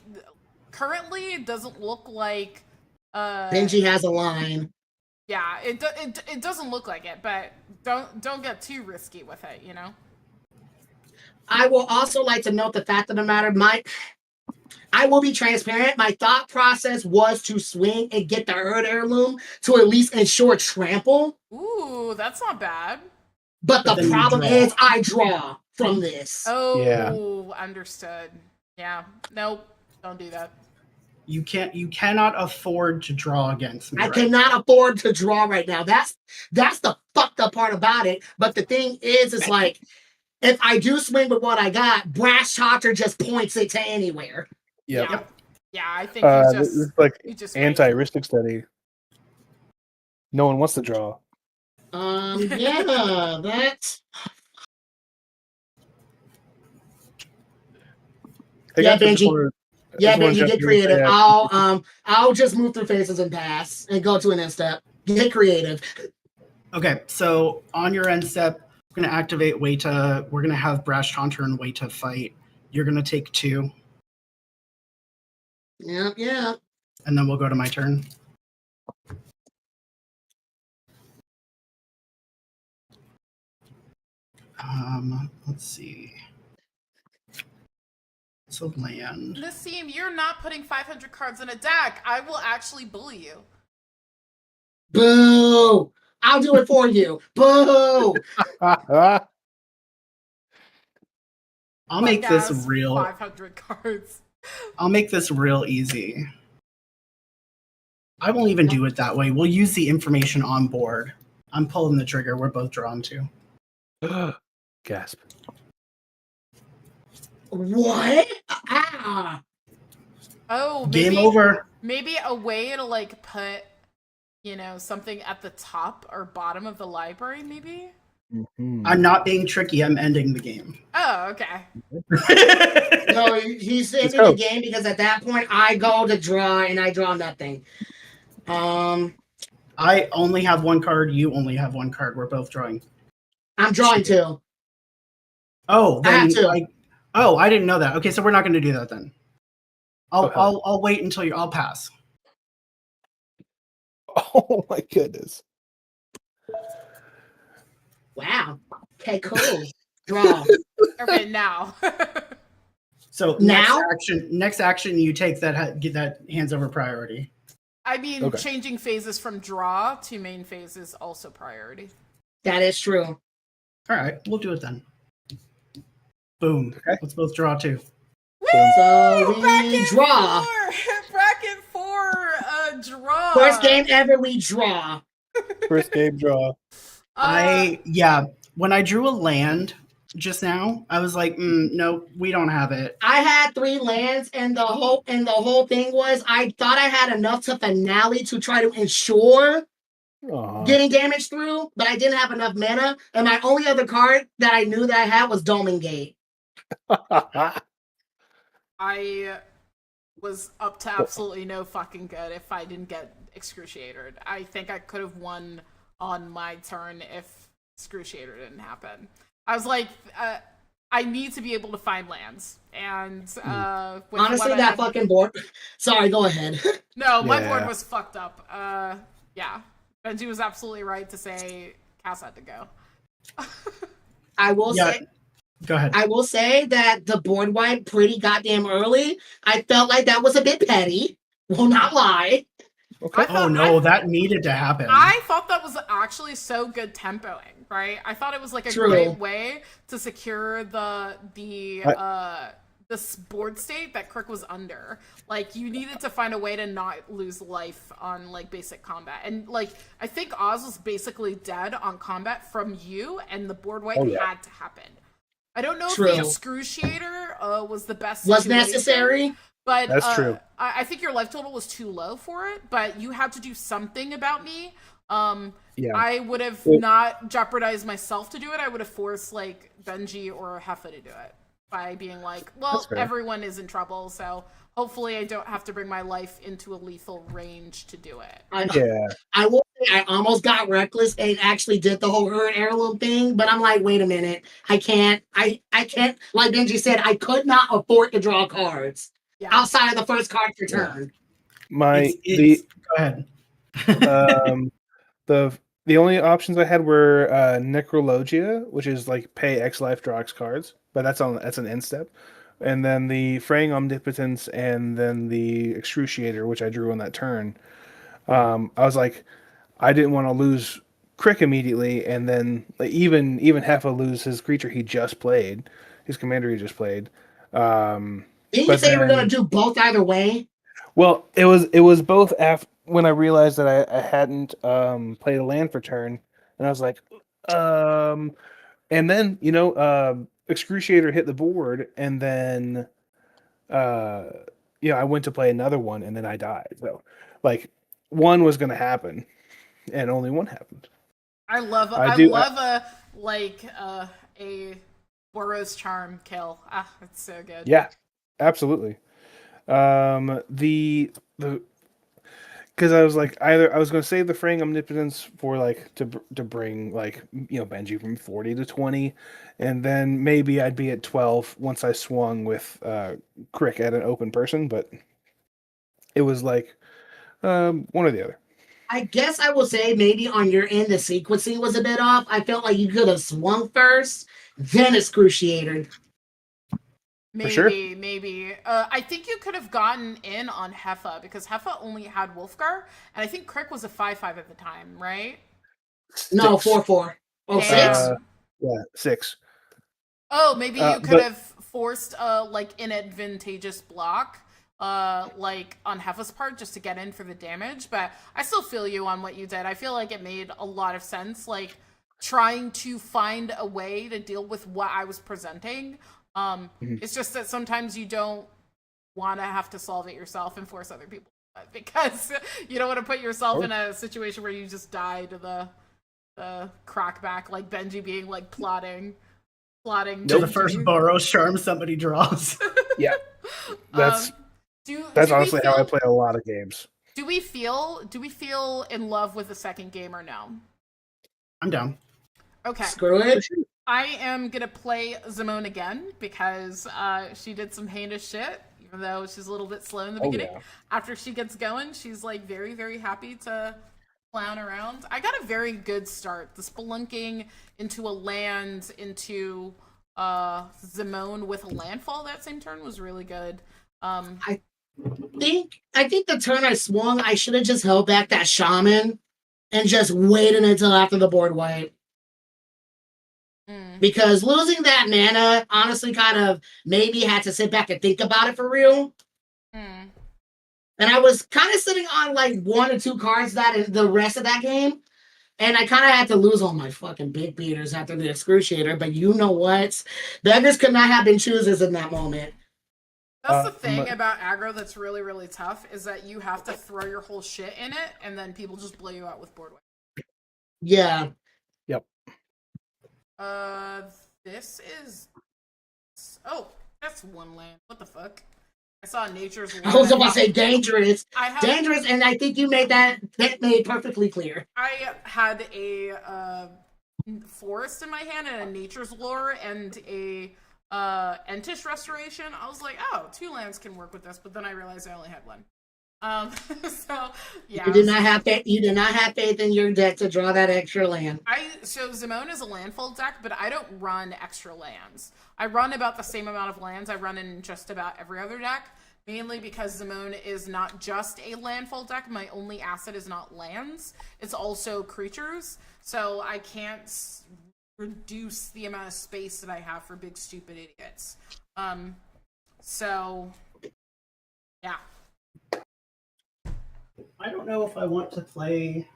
currently it doesn't look like Benji has a line. Yeah, it doesn't look like it, but don't get too risky with it, you know? I will also like to note the fact of the matter, I will be transparent. My thought process was to swing and get the Earth Heirloom to at least ensure trample. Ooh, that's not bad. But the problem is I draw from this. Oh, yeah. Understood. Yeah. Nope. Don't do that. You cannot afford to draw against me. I cannot afford to draw right now. That's the fucked up part about it. But the thing is like, if I do swing with what I got, Brash Charter just points it to anywhere. Yep. Yeah, I think it's like anti-heuristic study. No one wants to draw. Yeah, that's. Yeah, Benji. Yeah, Benji, get creative. I'll just move through phases and pass and go to an end step. Get creative. Okay, so on your end step, we're gonna activate Weta. We're gonna have Brash Taunter and Weta fight. You're gonna take 2. Yeah. And then we'll go to my turn. Let's see. So land. Nassim, you're not putting 500 cards in a deck. I will actually bully you. Boo! I'll do it for you. Boo! I'll make this real. 500 cards. I'll make this real easy. I won't even do it that way. We'll use the information on board. I'm pulling the trigger. We're both drawn to. Gasp. What? Ah. Oh, game over. Maybe a way to like put, something at the top or bottom of the library, maybe? Mm-hmm. I'm not being tricky. I'm ending the game. Oh, okay. No, he's ending the game because at that point I go to draw and I draw nothing. I only have 1 card. You only have 1 card. We're both drawing. I'm drawing 2. Oh, then I have 2. I didn't know that. Okay, so we're not going to do that then. I'll wait until I'll pass. Oh my goodness. Wow. Okay, cool. Draw. Okay, now. So now next action, you take get that hands over priority. I mean, changing phases from draw to main phase is also priority. That is true. All right, we'll do it then. Boom. Okay. Let's both draw 2. So we draw. Bracket 4, draw. First game ever, we draw. First game draw. When I drew a land just now, I was like, no, we don't have it. I had 3 lands, and the whole thing was I thought I had enough to finale to try to ensure getting damage through, but I didn't have enough mana, and my only other card that I knew that I had was Doming Gate. I was up to absolutely no fucking good if I didn't get Excruciated. I think I could have won on my turn if Excruciator didn't happen. I was like, I need to be able to find lands. And honestly, that fucking board. Sorry, go ahead. No, my board was fucked up. Yeah. Benji was absolutely right to say Cass had to go. I will say. Go ahead. I will say that the board wiped pretty goddamn early. I felt like that was a bit petty. Will not lie. Okay. Oh no, that needed to happen. I thought that was actually so good tempoing, right? I thought it was like a True. great way to secure the this board state that Crick was under. Like, you needed to find a way to not lose life on like basic combat, and like I think Oz was basically dead on combat from you, and the board wipe had to happen. I don't know True. if the excruciator was the best Was situation, necessary. but That's true. I think your life total was too low for it, but you had to do something about me. I would have not jeopardized myself to do it. I would have forced like Benji or Heffa to do it by being like, well, everyone is in trouble, so hopefully I don't have to bring my life into a lethal range to do it. I will say I almost got reckless and actually did the whole Earn Heirloom thing, but I'm like, wait a minute. I can't, like Benji said, I could not afford to draw cards outside of the first card per turn. Go ahead. The only options I had were Necrologia, which is like pay X life, draw X cards, but that's an end step. And then the Fraying Omnipotence, and then the Excruciator, which I drew on that turn. I was like, I didn't want to lose Crick immediately, and then like, even Heffa lose his creature he just played, his commander he just played. Didn't you say you were going to do both either way? Well, it was both when I realized that I hadn't played a land for turn, and I was like, and then Excruciator hit the board, and then I went to play another one, and then I died. So like one was going to happen, and only one happened. I love a Boros Charm kill. Ah, it's so good. Yeah, absolutely. Because I was like, either I was going to save the Fraying Omnipotence for like to bring like Benji from 40 to 20, and then maybe I'd be at 12 once I swung with Crick at an open person, but it was like one or the other. I guess I will say maybe on your end the sequencing was a bit off. I felt like you could have swung first, then Excruciator. Maybe. I think you could have gotten in on Heffa, because Heffa only had Wolfgar, and I think Crick was a 5/5 at the time, right? No, 4/4. Oh, 6? Yeah, 6. Oh, maybe you could have forced like an advantageous block like on Heffa's part just to get in for the damage, but I still feel you on what you did. I feel like it made a lot of sense, like trying to find a way to deal with what I was presenting. It's just that sometimes you don't want to have to solve it yourself and force other people to do it, because you don't want to put yourself in a situation where you just die to the crackback, like Benji being like plotting To the first Boros Charm somebody draws. Yeah, that's honestly how I play a lot of games. Do we feel in love with the second game or no? I'm down. Okay. Screw it. I am gonna play Zimone again because she did some heinous shit, even though she's a little bit slow in the beginning. Yeah. After she gets going, she's like very, very happy to clown around. I got a very good start. The spelunking into a land into Zimone with a landfall that same turn was really good. I think the turn I swung, I should have just held back that shaman and just waited until after the board wipe. Because losing that mana, honestly, kind of maybe had to sit back and think about it for real. And I was kind of sitting on like 1 or 2 cards that the rest of that game. And I kind of had to lose all my fucking big beaters after the Excruciator. But you know what? Beggars could not have been choosers in that moment. That's the thing about aggro that's really, really tough, is that you have to throw your whole shit in it, and then people just blow you out with board wipe. Yeah. Yep. This is... Oh, that's one land. What the fuck? I saw Nature's Lore. I was about to say dangerous. Dangerous, and I think you made that made perfectly clear. I had a forest in my hand and a Nature's Lore and a Entish Restoration. I was like, oh, 2 lands can work with this, but then I realized I only had 1. So yeah, you did not have faith in your deck to draw that extra land. So Zimone is a landfall deck, but I don't run extra lands. I run about the same amount of lands I run in just about every other deck, mainly because the moon is not just a landfall deck. My only asset is not lands. It's also creatures. So I can't reduce the amount of space that I have for big stupid idiots. So yeah. I don't know if I want to play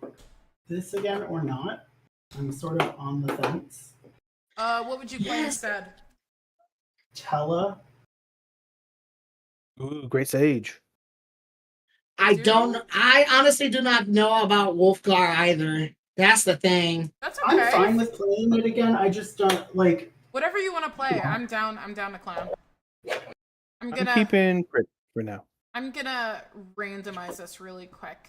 this again or not. I'm sort of on the fence. What would you play instead? Tella. Ooh, great sage. I honestly do not know about Wolfgar either. That's the thing. That's okay. I'm fine with playing it again. I just don't like. Whatever you want to play. I'm down to clown. I'm keeping crit for now. I'm gonna randomize this really quick.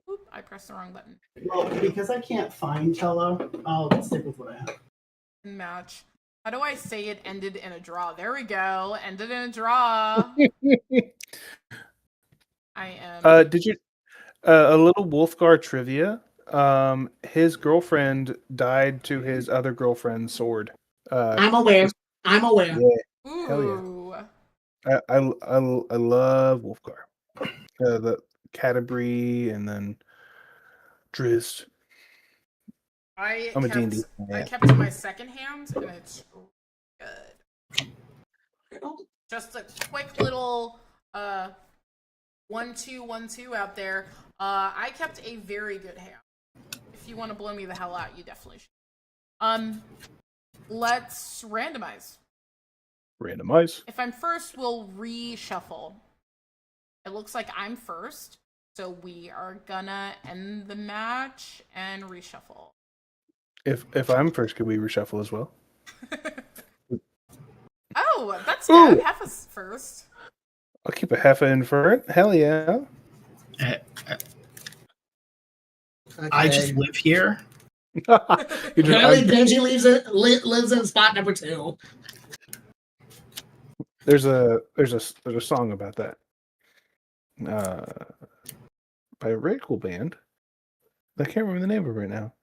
Oop, I pressed the wrong button. Well, because I can't find Tella, I'll stick with what I have. Match. How do I say it ended in a draw? There we go. Ended in a draw. I am. Did you a little Wolfgar trivia? His girlfriend died to his other girlfriend's sword. I'm aware. Yeah, Ooh. hell yeah. I love Wolfgar. The Canterbury and then Drizzt. I'm a D&D. I kept to my second hand, and it's good. Just a quick little 1-2-1-2 out there. I kept a very good hand. If you want to blow me the hell out, you definitely should. Let's randomize. Randomize. If I'm first, we'll reshuffle. It looks like I'm first, so we are gonna end the match and reshuffle. If I'm first, could we reshuffle as well? Oh, that's good. Ooh. Half is first. I'll keep a half in front. Hell yeah. I just live here. Apparently, Benji lives in spot number 2. There's a song about that. By a very cool band. I can't remember the name of it right now.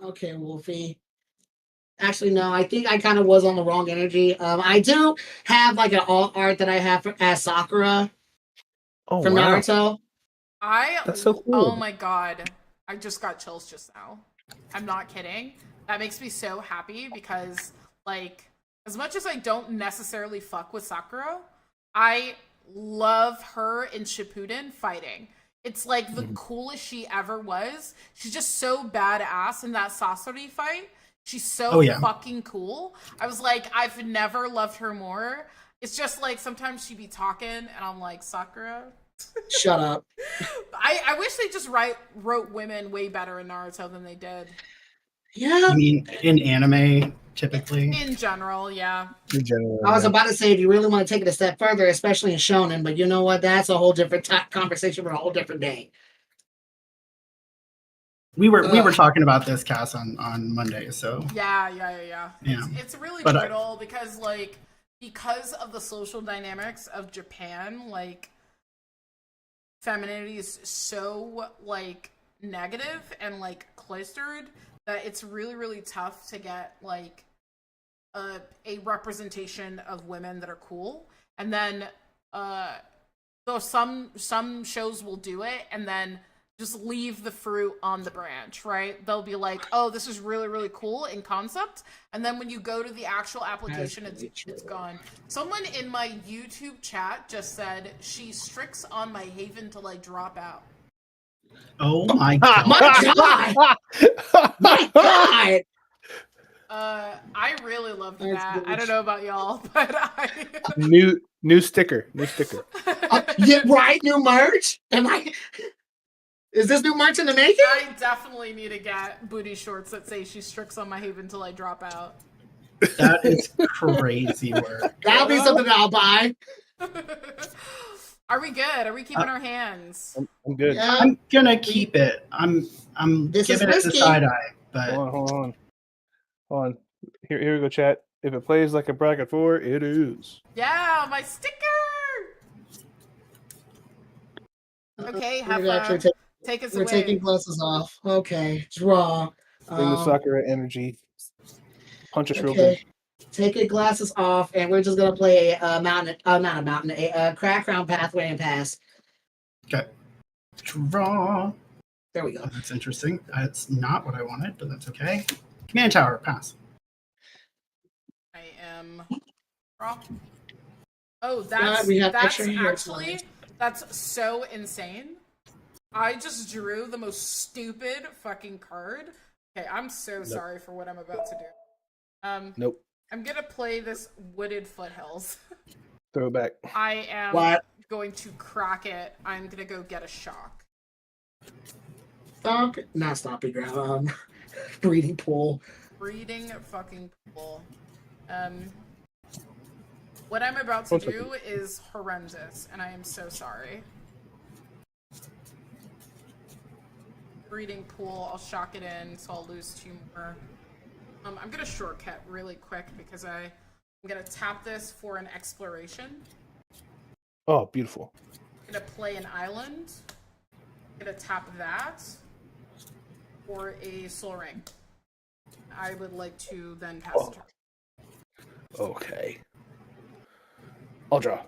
Okay, Wolfie. Actually, no, I think I kind of was on the wrong energy. I do have like an alt art that I have as Sakura from Naruto. That's so cool. Oh my god. I just got chills just now. I'm not kidding. That makes me so happy because, like, as much as I don't necessarily fuck with Sakura, I love her in Shippuden fighting. It's like the coolest she ever was. She's just so badass in that Sasori fight. She's so fucking cool. I was like, I've never loved her more. It's just like sometimes she'd be talking and I'm like, Sakura? Shut up. I wish they just wrote women way better in Naruto than they did. Yeah. I mean, in anime, typically. In general, yeah. In general, I was about to say, if you really want to take it a step further, especially in shonen, but you know what? That's a whole different conversation for a whole different day. We were talking about this, Cass, on Monday, so Yeah. It's really brutal because of the social dynamics of Japan, like femininity is so like negative and like cloistered that it's really, really tough to get like a representation of women that are cool. And then though some shows will do it and then just leave the fruit on the branch, right? They'll be like, oh, this is really, really cool in concept. And then when you go to the actual application, it's gone. Someone in my YouTube chat just said, she stricks on my Haven till I drop out. Oh my god. My god! My god! I really loved that. I don't know about y'all, but New sticker. Yeah, right? New merch? Is this new merch in the making? I definitely need to get booty shorts that say she stricks on my Haven till I drop out. That is crazy work. That'll be something that I'll buy. Are we good? Are we keeping our hands? I'm good. Yeah. I'm gonna keep it. I'm This is giving it the risky. side eye, but Hold on. Here we go, chat. If it plays like a bracket 4, it is. Yeah, my sticker. Okay, have take us We're away. taking glasses off. Okay, draw. Bring the Sakura energy. Punch us real Okay. good. Take your glasses off, and we're just gonna play a crack crown pathway and pass. Okay. Draw. There we go. Oh, that's interesting. That's not what I wanted, but that's okay. Command tower, pass. I am draw. Oh, we have that's extra here actually that's so insane. I just drew the most stupid fucking card. Okay, I'm so sorry for what I'm about to do. Nope. I'm gonna play this Wooded Foothills. Throw it back. I am What? going to crack it. I'm gonna go get a shock. Not stopping ground. Breeding pool. Breeding fucking pool. What I'm about to do is horrendous, and I am so sorry. Breeding pool, I'll shock it in, so I'll lose 2 more. I'm gonna shortcut really quick because I'm gonna tap this for an exploration. Oh, beautiful. I'm gonna play an island. I'm gonna tap that for a soul ring. I would like to then pass the turn. Okay. I'll draw.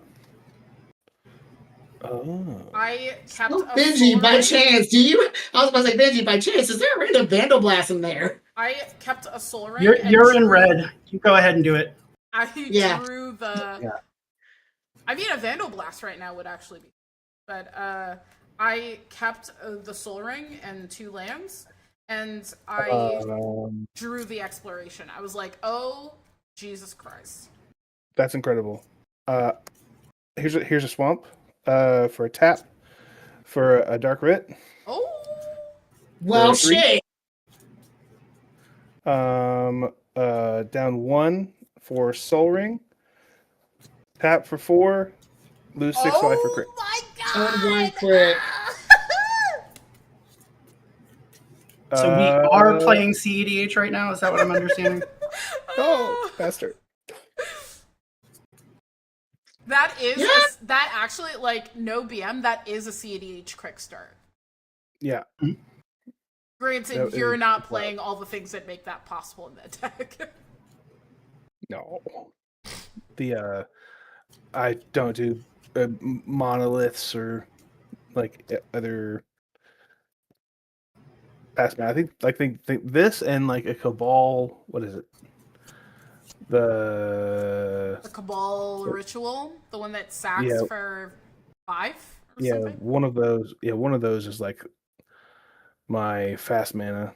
Oh. I kept Oh, a Benji, soul by ring. chance, do you? I was about to say, Benji, by chance, is there a random Vandal Blast in there? I kept a soul ring. You're in red. You go ahead and do it. I drew the. Yeah. I mean, a Vandal Blast right now would actually be, but I kept the Soul Ring and 2 lands, and I drew the Exploration. I was like, oh, Jesus Christ! That's incredible. Here's a swamp. For a tap. For a dark writ. Oh, Well, 3. shit. Down 1 for Soul Ring. Tap for 4. Lose 6 life for crit. Oh my Turn God! 1 crit. So we are playing CEDH right now. Is that what I'm understanding? Oh, bastard. That is Yeah. that actually, like, no BM. That is a CEDH quick start. Yeah. Granted, That you're is not wild. playing all the things that make that possible in that deck. No. I don't do monoliths or like other past man. I think this and like a cabal. What is it? The Cabal Ritual, the one that sacks Yeah. for 5 or Yeah, something. one of those. Yeah, one of those is like my fast mana.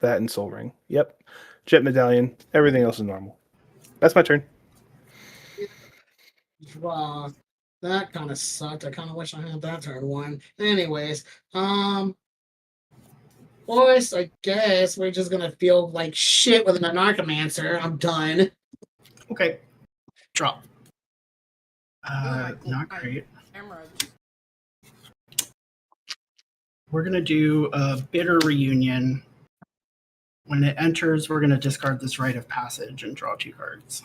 That and Soul Ring. Yep. Jet Medallion. Everything else is normal. That's my turn. Wow, that kind of sucked. I kind of wish I had that turn 1. Anyways, boys, I guess we're just gonna feel like shit with an Anarchomancer. I'm done. Okay. Drop. my Not God. great. Camera. We're going to do a bitter reunion. When it enters, we're going to discard this Rite of Passage and draw 2 cards.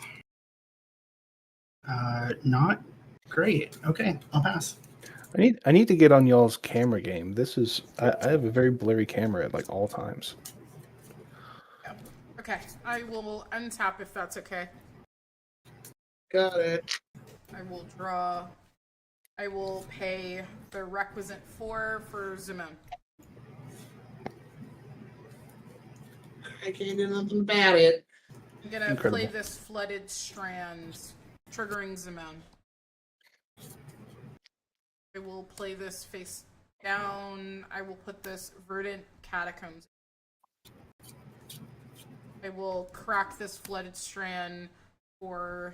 Not great. Okay, I'll pass. I need to get on y'all's camera game. This is I have a very blurry camera at like all times. Yep. Okay, I will untap if that's okay. Got it. I will draw. I will pay the requisite 4 for Zimon. I can't do nothing about it. I'm gonna Incredible. play this Flooded Strand, triggering Zimon. I will play this face down. I will put this Verdant Catacombs. I will crack this Flooded Strand for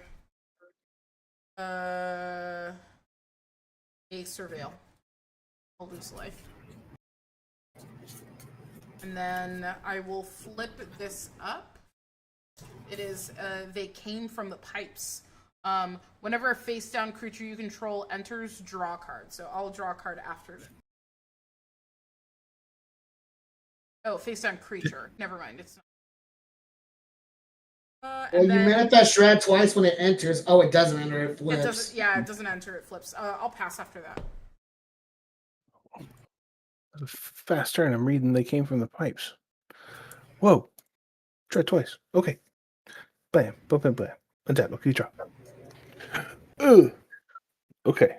a Surveil. I'll lose life. And then I will flip this up. It is, they came from the pipes. Whenever a face-down creature you control enters, draw a card. So I'll draw a card after it. Oh, face-down creature. Never mind. It's not. Well, you manifest shred twice when it enters. Oh, it doesn't enter. It flips. It doesn't. Yeah, it doesn't enter. It flips. I'll pass after that. Fast turn. I'm reading they came from the pipes. Whoa. Try twice. Okay. Bam, bam, bam, bam. Untap. Okay, drop. Ugh. Okay.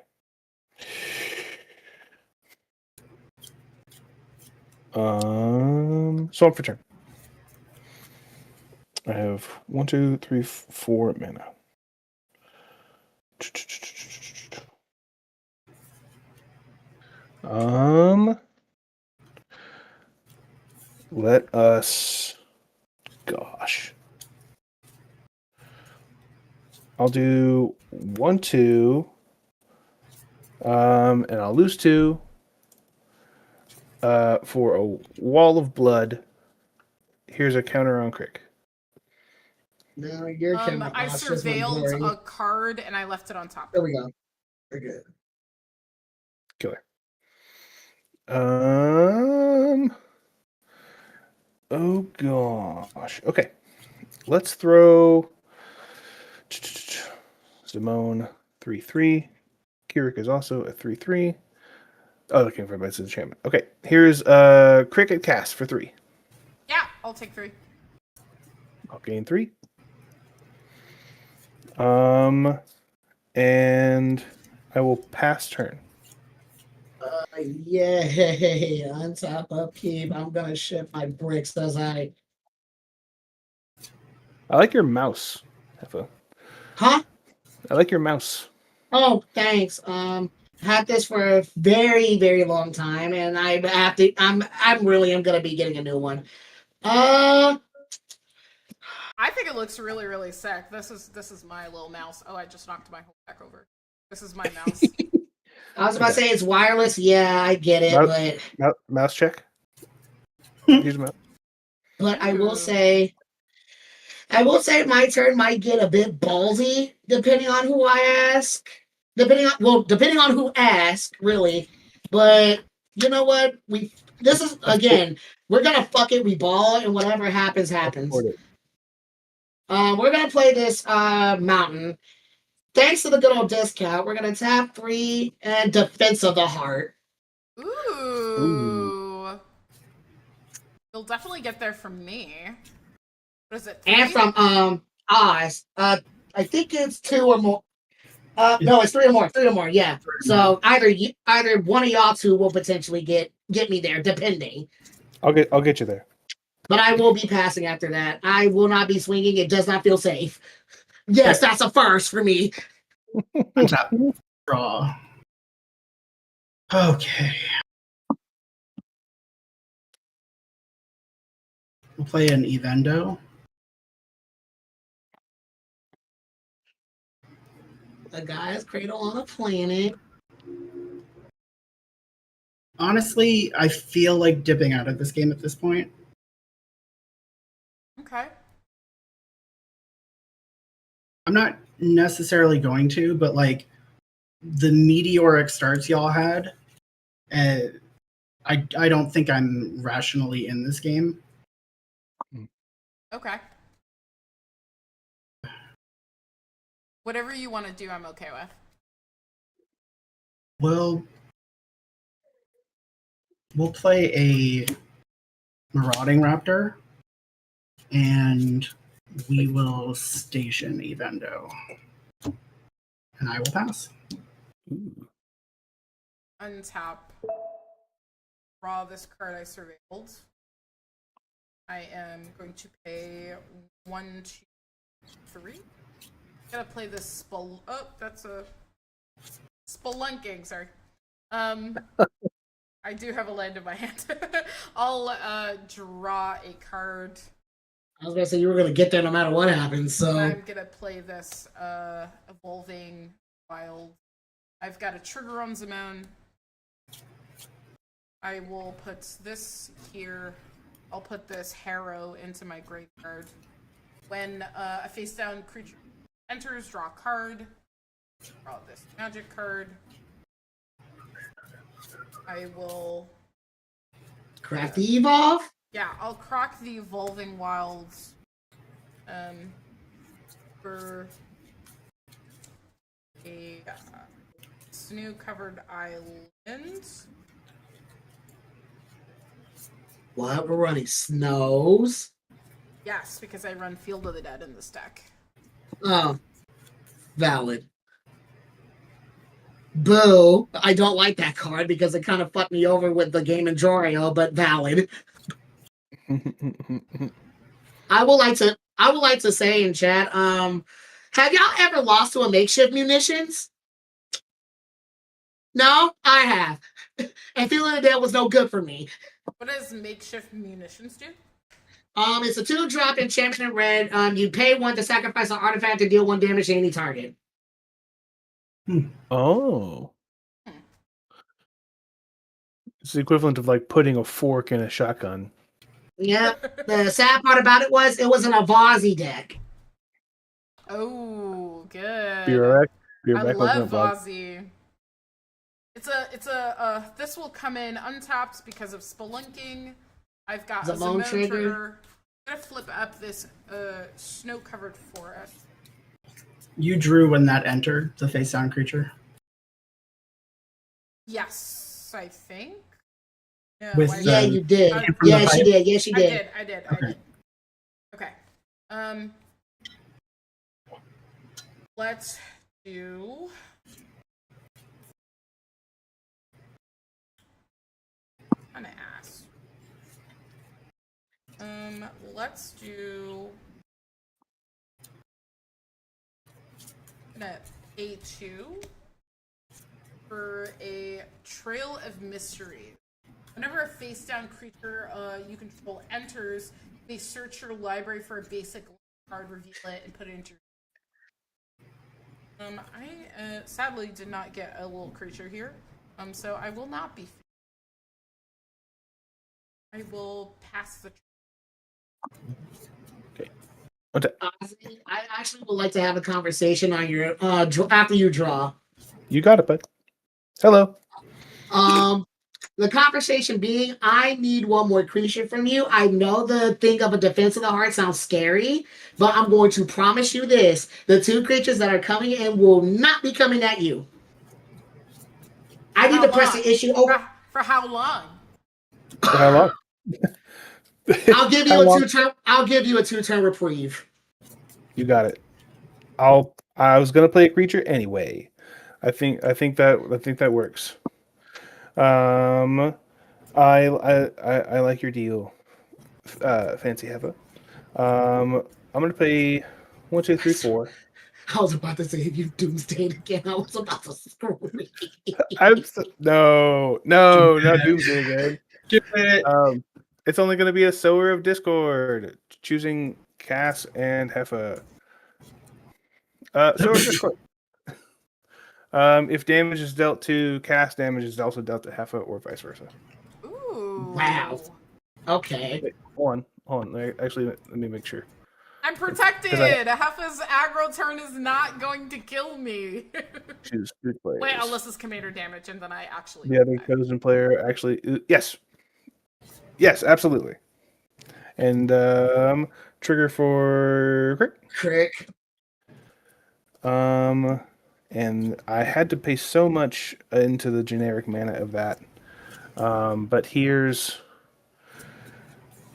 Swamp for turn. I have 1, 2, 3, 4 mana. Let us. Gosh. I'll do 1, 2. And I'll lose 2. For a wall of blood. Here's a counter on Crick. Now your camera I box just went surveilled blurry. a card and I left it on top. There we go. We're good. Killer. Oh gosh. Okay. Let's throw Simone 3/3. Kirik is also a 3/3. Oh, looking for Betson's enchantment. Okay. Here's Cricket Cast for 3. Yeah, I'll take 3. I'll gain 3. And I will pass turn. Yay! On top upkeep. I'm gonna ship my bricks as I. I like your mouse, Heffa. Huh? I like your mouse. Oh, thanks. Had this for a very, very long time, and I have to. I'm really am gonna be getting a new one. I think it looks really, really sick. This is my little mouse. Oh, I just knocked my whole deck over. This is my mouse. I was about to say it's wireless. Yeah, I get it, Mouse check. Here's mouse. but I will say my turn might get a bit ballsy depending on who I ask. Depending on who asks, really. But you know what? This is again, we're gonna fuck it, we ball, and whatever happens, happens. We're gonna play this mountain. Thanks to the good old discount, we're gonna tap 3 and Defense of the Heart. Ooh. You'll definitely get there from me. What is it? 3? And from Oz. I think it's 2 or more. No, it's 3 or more. 3 or more, yeah. So either one of y'all two will potentially get me there, depending. I'll get you there. But I will be passing after that. I will not be swinging. It does not feel safe. Yes, that's a first for me. On top. Draw. Okay. We'll play an Evendo. A guy's cradle on a planet. Honestly, I feel like dipping out of this game at this point. Okay. I'm not necessarily going to, but like the meteoric starts y'all had, I don't think I'm rationally in this game. Okay. Whatever you want to do, I'm okay with. Well, we'll play a Marauding Raptor, and we will station Evendo. And I will pass. Untap. Draw this card I surveilled. I am going to pay 1, 2, 3. Gotta play this Oh, that's a spelunking. Sorry. I do have a land in my hand. I'll draw a card. I was gonna say you were gonna get there no matter what happens. So I'm gonna play this evolving wild. I've got a trigger on Simone. I will put this here. I'll put this Harrow into my graveyard. When a face down creature enters, draw a card. Draw this magic card. I will craft the evolve. Yeah, I'll crock the evolving wilds for a snow-covered island. While we're running snows. Yes, because I run Field of the Dead in this deck. Oh, valid. Boo. I don't like that card because it kind of fucked me over with the game in Jorio, but valid. I would like to say in chat, have y'all ever lost to a makeshift munitions? No, I have. And feeling the dead was no good for me. What does makeshift munitions do? It's a 2-drop enchantment in red. You pay 1 to sacrifice an artifact to deal 1 damage to any target. Oh. It's the equivalent of like putting a fork in a shotgun. Yeah. The sad part about it was an Avazi deck. Oh, good. Be right back. Be I right back. love Vazi. This will come in untapped because of spelunking. I've got a Zamone Zamone trigger. I'm gonna flip up this snow-covered forest. You drew when that entered, the face down creature. Yes, I think. No, With I Yeah, the- you did. I- Yes, you did. Yes, you I did. did. I did. Okay. Okay. Let's do. I'm gonna ask. Let's do. I'm gonna A2 for a Trail of Mystery. Whenever a face-down creature you control enters, they search your library for a basic card, reveal it, and put it into your. I sadly did not get a little creature here, so I will not be. I will pass the. Honestly, I actually would like to have a conversation on your after you draw. You got it, bud. Hello. The conversation being, I need 1 more creature from you. I know the thing of a Defense of the Heart sounds scary, but I'm going to promise you this: the 2 creatures that are coming in will not be coming at you. I need to press the issue over. For how long? For how long? I'll give you How a long? 2-turn. I'll give you a 2-turn reprieve. You got it. I was gonna play a creature anyway. I think that works. I like your deal, Fancy Heva. I'm gonna play 1, 2, 3, 4. I was about to say you doomsday again. I was about to screw me. No, not Doomsday again. Do it. It's only gonna be a Sower of Discord, choosing Cass and Heffa. Sower of Discord. If damage is dealt to Cass, damage is also dealt to Heffa, or vice versa. Ooh. Wow. Okay. Wait, hold on. Actually, let me make sure. I'm protected. Heffa's aggro turn is not going to kill me. Choose good players. Wait, Alyssa's commander damage, and then I actually. The other chosen player actually. Yes, absolutely. And trigger for Crick. and I had to pay so much into the generic mana of that. But here's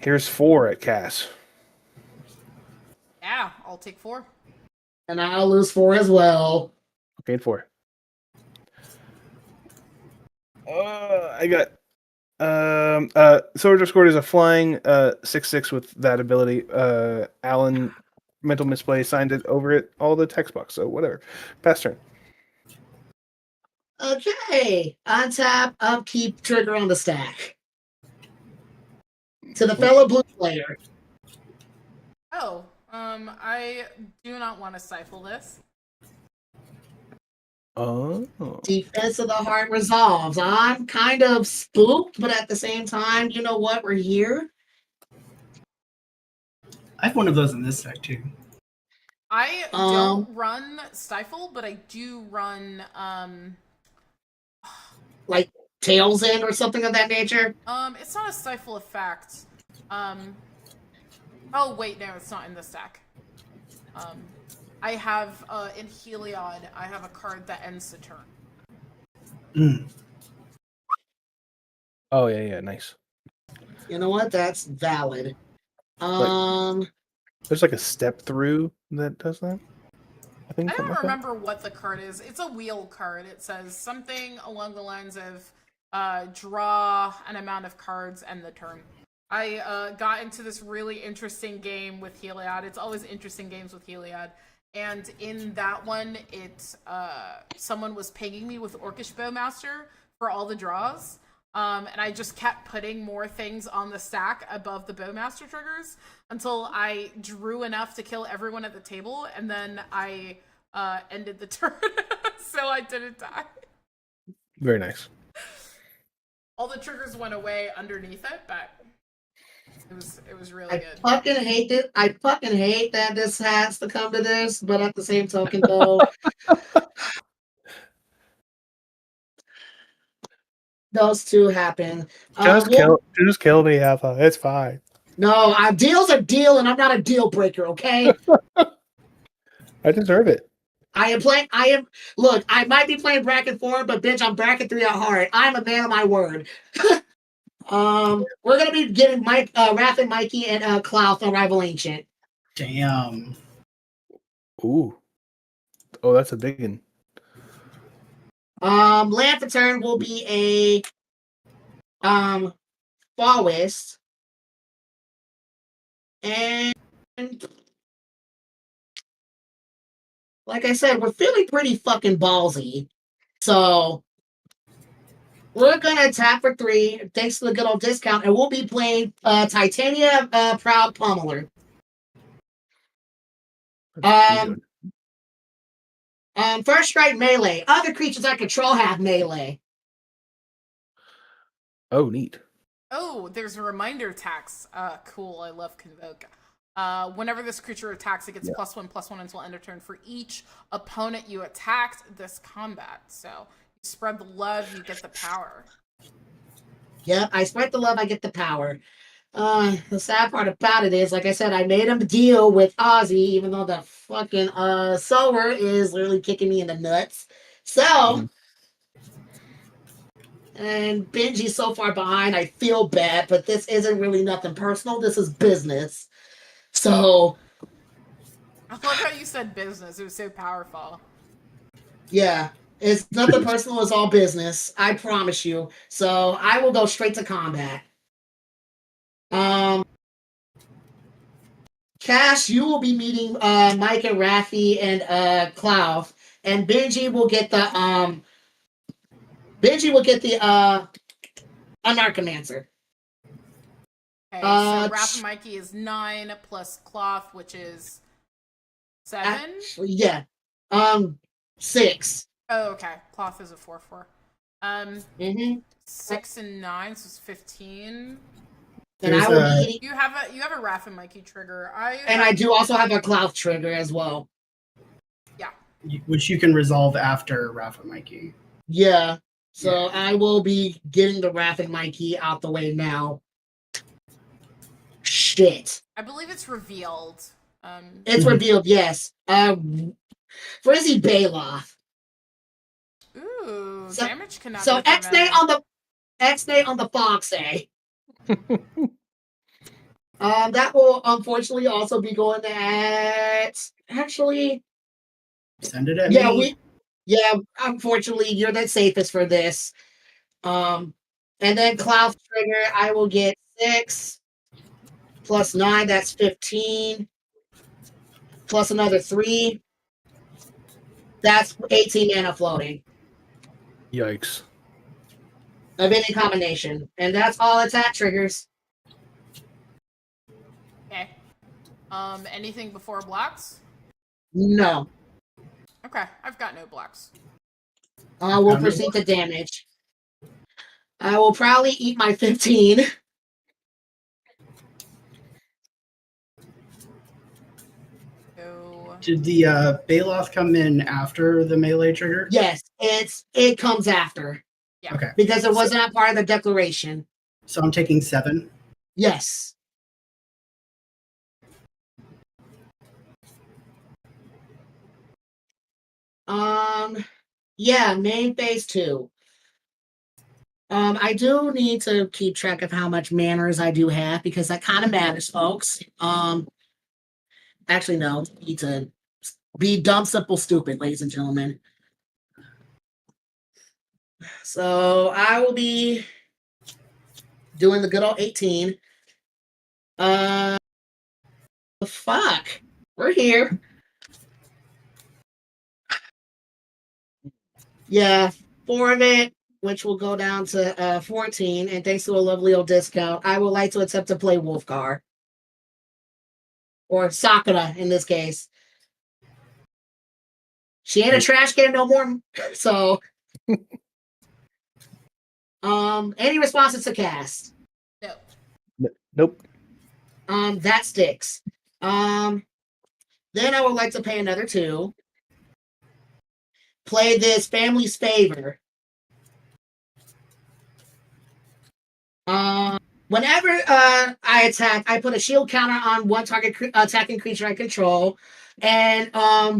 4 at Cass. Yeah, I'll take 4. And I'll lose 4 as well. Okay, 4. I got Sword of Discord is a flying 6/6 with that ability. Alan mental misplay signed it over it all the text box, so whatever. Pass turn. Okay. Untap, upkeep, trigger on the stack. To the fellow blue player. Oh, I do not want to stifle this. Oh. Defense of the Heart resolves. I'm kind of spooked, but at the same time, you know what? We're here. I have one of those in this deck too. I don't run stifle, but I do run Like Tails in or something of that nature. it's not a stifle effect. Oh wait, no, it's not in this deck. I have in Heliod, I have a card that ends the turn. Oh yeah, nice. You know what? That's valid. There's like a step through that does that. I think I something don't like that. remember what the card is. It's a wheel card. It says something along the lines of draw an amount of cards and the turn. I got into this really interesting game with Heliod. It's always interesting games with Heliod. And in that one, someone was pinging me with Orcish Bowmaster for all the draws. And I just kept putting more things on the stack above the Bowmaster triggers until I drew enough to kill everyone at the table, and then I ended the turn, so I didn't die. Very nice. All the triggers went away underneath it, but it was really good. Fucking hate it. I fucking hate that this has to come to this, but at the same token, though, those two happen. Just kill the Alpha. It's fine. No, a deal's a deal, and I'm not a deal breaker. Okay. I deserve it. Look, I might be playing bracket 4, but bitch, I'm bracket 3 at heart. I'm a man of my word. We're gonna be getting Wrath and Mikey and Klaus on Rival Ancient. Damn. Ooh. Oh, that's a big one. Land for turn will be a Fallist. And like I said, we're feeling pretty fucking ballsy. So we're gonna attack for 3, thanks to the good old discount, and we'll be playing Titania Proud Pummeler. First strike melee. Other creatures I control have melee. Oh, neat. Oh, there's a reminder tax. Cool. I love Convoke. Whenever this creature attacks, it gets +1/+1 until end of turn for each opponent you attacked this combat. So you spread the love, you get the power. Yep, I spread the love, I get the power. The sad part about it is, like I said, I made him deal with Ozzy, even though the fucking Sower is literally kicking me in the nuts. So, and Benji's so far behind, I feel bad, but this isn't really nothing personal. This is business. So, I love how you said business. It was so powerful. yeah, it's nothing personal. It's all business. I promise you. So I will go straight to combat. Cash, you will be meeting Mike and Rafi and Klaus, and Benji will get the Anarchomancer. Okay, so Raph and Mikey is 9 plus Cloth, which is 7? Actually, yeah. 6. Oh, okay. Cloth is a 4/4. 6 and 9, so it's 15. And I will be You have a Raph and Mikey trigger. I do also have a Klaus trigger as well. Yeah. Which you can resolve after Raph and Mikey. Yeah. So I will be getting the Raph and Mikey out the way now. Shit. I believe it's revealed. It's revealed, yes. Frizzy Bailoff. Ooh, damage cannot so be X-Day on the Fox A. That will unfortunately also be going at actually send it at me. Unfortunately you're the safest for this. And then Klaus trigger, I will get 6 plus 9, that's 15. Plus another 3. That's 18 mana floating. Yikes. Of any combination. And that's all attack triggers. Okay. Anything before blocks? No. Okay, I've got no blocks. We'll proceed to damage. I will probably eat my 15. Did the Bailoff come in after the melee trigger? Yes, it comes after. Yeah. Okay. Because it was not part of the declaration. So I'm taking 7. Yes. Yeah, main phase 2. I do need to keep track of how much manners I do have because that kind of matters, folks. Actually, no. You need to be dumb, simple, stupid, ladies and gentlemen. So I will be doing the good old 18. Fuck. We're here. Yeah, 4 of it, which will go down to 14. And thanks to a lovely old discount, I would like to attempt to play Wolfgar. Or Sakura in this case. She ain't a trash can no more. So any responses to cast? No. Nope. That sticks. Then I would like to pay another 2. Play this Family's Favor. Whenever I attack, I put a shield counter on one target attacking creature I control. And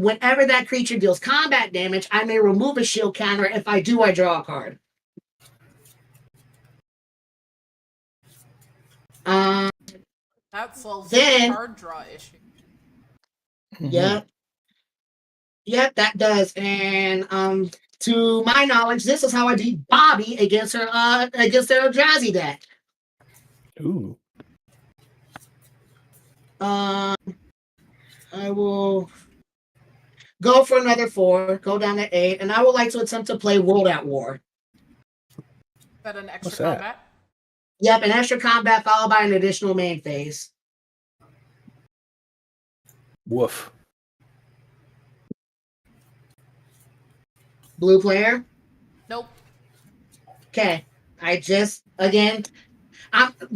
whenever that creature deals combat damage, I may remove a shield counter. If I do, I draw a card. That solves Then- the card draw issue. Yep. Yep, that does. And to my knowledge, this is how I beat Bobby against their Jazzy deck. Ooh. I will go for another 4, go down to 8, and I would like to attempt to play World at War. Is that an extra What's that? combat? Yep, an extra combat followed by an additional main phase. Woof. Blue player? Nope. Okay. The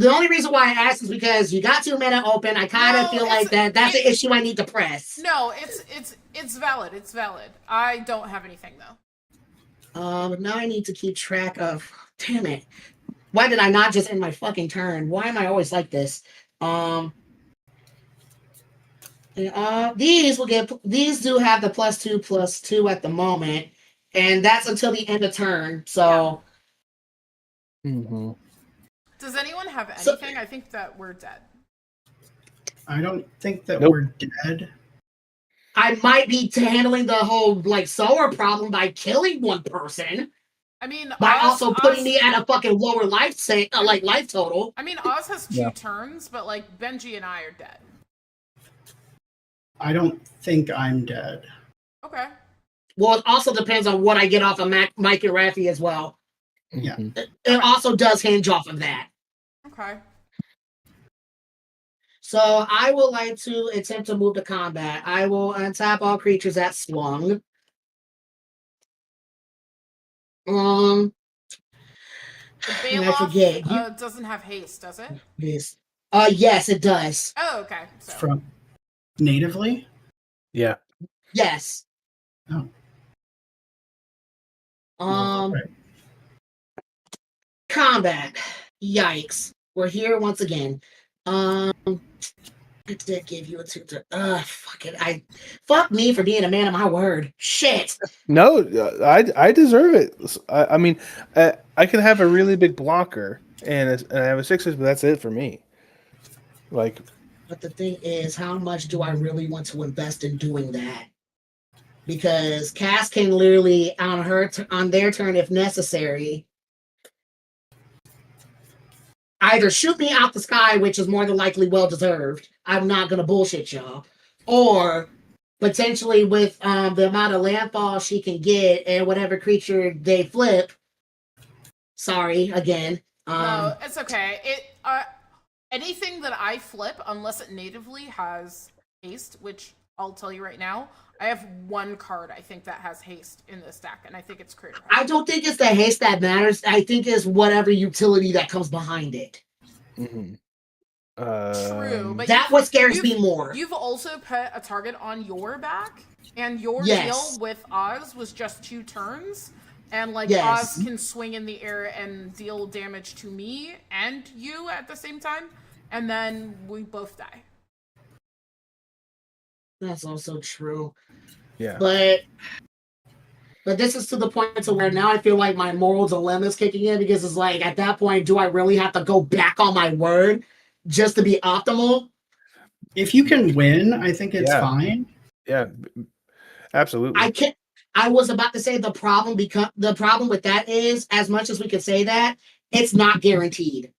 only reason why I asked is because you got 2 mana open. I kind of No, feel like that's an issue I need to press. No, it's valid. It's valid. I don't have anything though. Now I need to keep track of. Damn it! Why did I not just end my fucking turn? Why am I always like this? These do have the +2/+2 at the moment, and that's until the end of turn. So. Mm-hmm. Does anyone have anything? I think that we're dead. I don't think that Nope. we're dead. I might be handling the whole solar problem by killing one person, I mean, by Oz, also putting Oz- me at a fucking lower life total. I mean, Oz has 2 Yeah. turns, but Benji and I are dead. I don't think I'm dead. Okay. Well, it also depends on what I get off of Mike and Rafi as well. Yeah. Mhm. It also does hinge off of that. Okay. So I would like to attempt to move to combat. I will untap all creatures that swung. The And I forget. Bailoff doesn't have haste, does it? Yes. Yes, it does. Oh, okay. So From natively? Yeah. Yes. Oh. Um. Right. Combat. Yikes. We're here once again. I did give you a 2 to fuck it. Fuck me for being a man of my word. Shit. No, I deserve it. I mean, I can have a really big blocker, and I have a 6, but that's it for me. But the thing is, how much do I really want to invest in doing that? Because Cass can literally on their turn, if necessary, either shoot me out the sky, which is more than likely well deserved. I'm not gonna bullshit y'all, or potentially with the amount of landfall she can get and whatever creature they flip. Sorry again. no, it's okay. Anything that I flip, unless it natively has haste, which I'll tell you right now, I have 1 card I think that has haste in this deck, and I think it's Creator. I don't think it's the haste that matters. I think it's whatever utility that comes behind it. Mm-hmm. True, but That's what scares me more. You've also put a target on your back, and your Yes. deal with Oz was just 2 turns. And Yes. Oz can swing in the air and deal damage to me and you at the same time, and then we both die. That's also true. Yeah. But this is to the point to where now I feel like my moral dilemma is kicking in, because it's like, at that point, do I really have to go back on my word just to be optimal? If you can win, I think it's Yeah. fine. Yeah, absolutely. I can't. I was about to say the problem with that is, as much as we could say that, it's not guaranteed.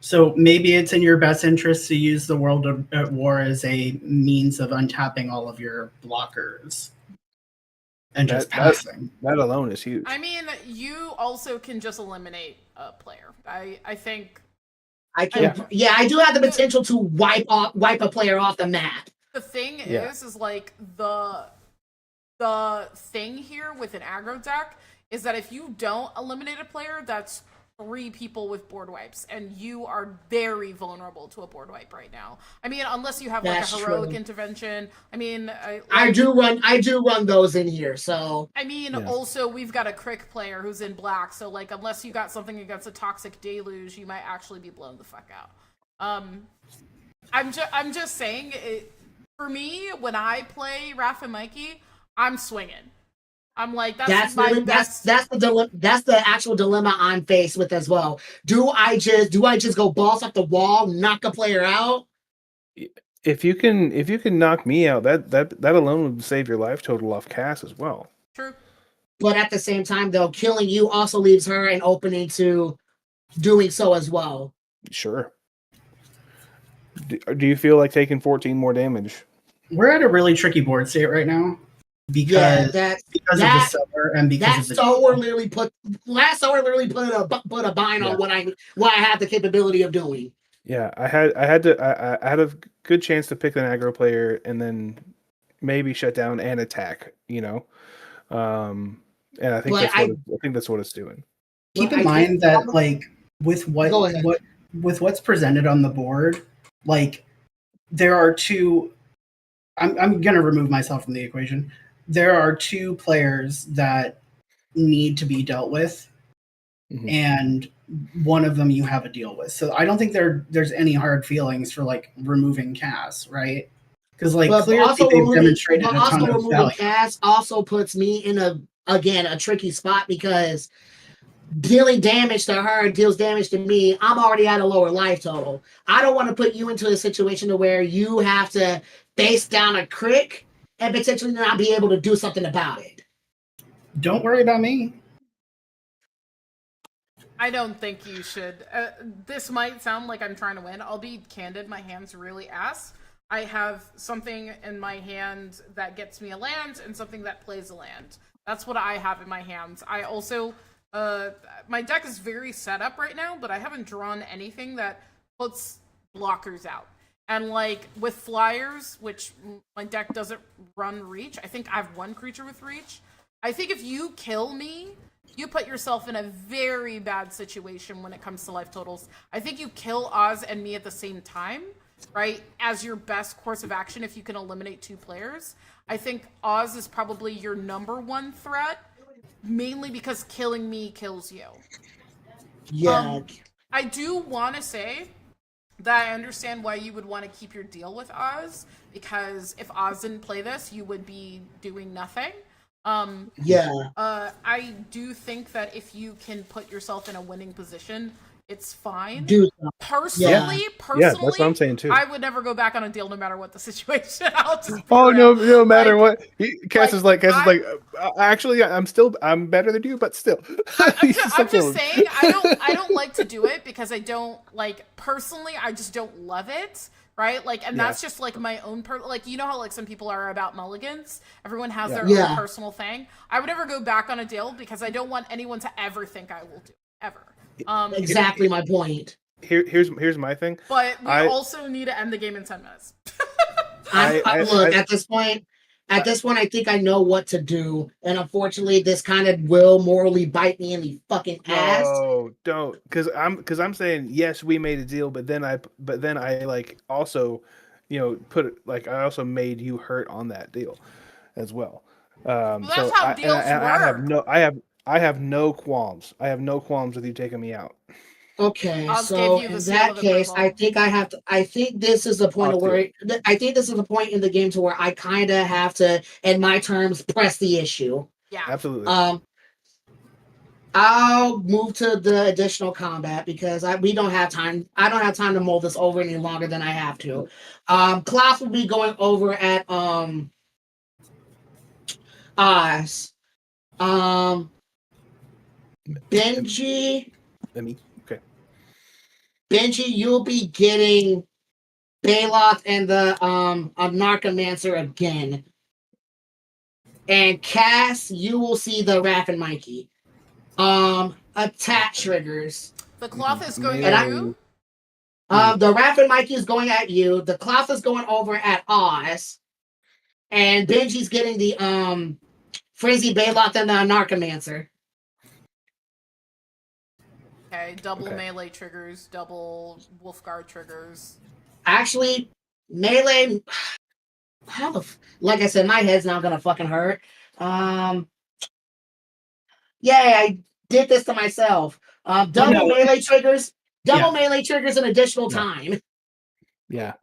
So maybe it's in your best interest to use the World at War as a means of untapping all of your blockers and just passing. That alone is huge. I mean, you also can just eliminate a player. I think I can. Yeah, I do have the potential to wipe a player off the map. the thing Yeah. is like the thing here with an aggro deck is that if you don't eliminate a player, that's 3 people with board wipes, and you are very vulnerable to a board wipe right now. I mean, unless you have like That's a heroic true. intervention. I mean, I do run those in here. So I mean, also we've got a Crick player who's in black, so like unless you got something against a toxic deluge, you might actually be blown the fuck out. I'm just saying, for me, when I play Raph and Mikey, I'm swinging. I'm like, that's the actual dilemma I'm faced with as well. Do I just go balls off the wall, knock a player out? If you can knock me out, that alone would save your life total off Cass as well. True. But at the same time, though, killing you also leaves her an opening to doing so as well. Sure. Do you feel like taking 14 more damage? We're at a really tricky board state right now because of the summer and because of the Sower literally put a bind on what I have the capability of doing. Yeah, I had a good chance to pick an aggro player and then maybe shut down and attack, and I think that's what it's doing. Keep in mind that like with what's presented on the board, like there are 2. I'm gonna remove myself from the equation. There are 2 players that need to be dealt with, and one of them you have a deal with. So I don't think there's any hard feelings for like removing Cass, right? Because like clearly they've demonstrated a ton of value. Cass also puts me in a tricky spot because dealing damage to her deals damage to me. I'm already at a lower life total. I don't want to put you into a situation to where you have to face down a crick and potentially not be able to do something about it. Don't worry about me. I don't think you should. This might sound like I'm trying to win. I'll be candid. My hand's really ass. I have something in my hand that gets me a land and something that plays a land. That's what I have in my hands. I also, my deck is very set up right now, but I haven't drawn anything that puts blockers out. And like with flyers, which my deck doesn't run reach, I think I have 1 creature with reach. I think if you kill me, you put yourself in a very bad situation when it comes to life totals. I think you kill Oz and me at the same time, right? As your best course of action if you can eliminate 2 players. I think Oz is probably your number 1 threat, mainly because killing me kills you. Yeah. I do want to say that I understand why you would want to keep your deal with Oz, because if Oz didn't play this, you would be doing nothing. I do think that if you can put yourself in a winning position, it's fine. Personally, that's what I'm saying too. I would never go back on a deal no matter what the situation. No matter what. Cass is like, actually, I'm better than you, but still. I'm just saying, I don't like to do it because I don't like, personally, I just don't love it. Right? Like, and that's just like my own like, you know how like some people are about mulligans? Everyone has their own personal thing. I would never go back on a deal because I don't want anyone to ever think I will do it, ever. Exactly my point. Here's my thing. But we also need to end the game in 10 minutes. At this point, I think I know what to do, and unfortunately, this kind of will morally bite me in the fucking ass. Oh, don't, because I'm saying yes, we made a deal, but then I like also, I also made you hurt on that deal, as well. That's how deals work. I have no qualms. I have no qualms with you taking me out. Okay, so in that case, I think this is the point in the game to where I kind of have to, in my terms, press the issue. Yeah, absolutely. I'll move to the additional combat because we don't have time. I don't have time to mull this over any longer than I have to. Klaus will be going over at Oz. Benji, Me? Okay. you'll be getting Baloth and the Narcomancer again. And Cass, you will see the Raph and Mikey. Attack triggers. The cloth is going And at you. The Raph and Mikey is going at you. The cloth is going over at Oz. And Benji's getting the Frizzy Baloth and the Narcomancer. Okay, double melee triggers, double Wolfguard triggers. Actually, melee. Like I said, my head's not gonna fucking hurt. Yeah, I did this to myself. Double melee triggers, melee triggers, an additional time. Yeah.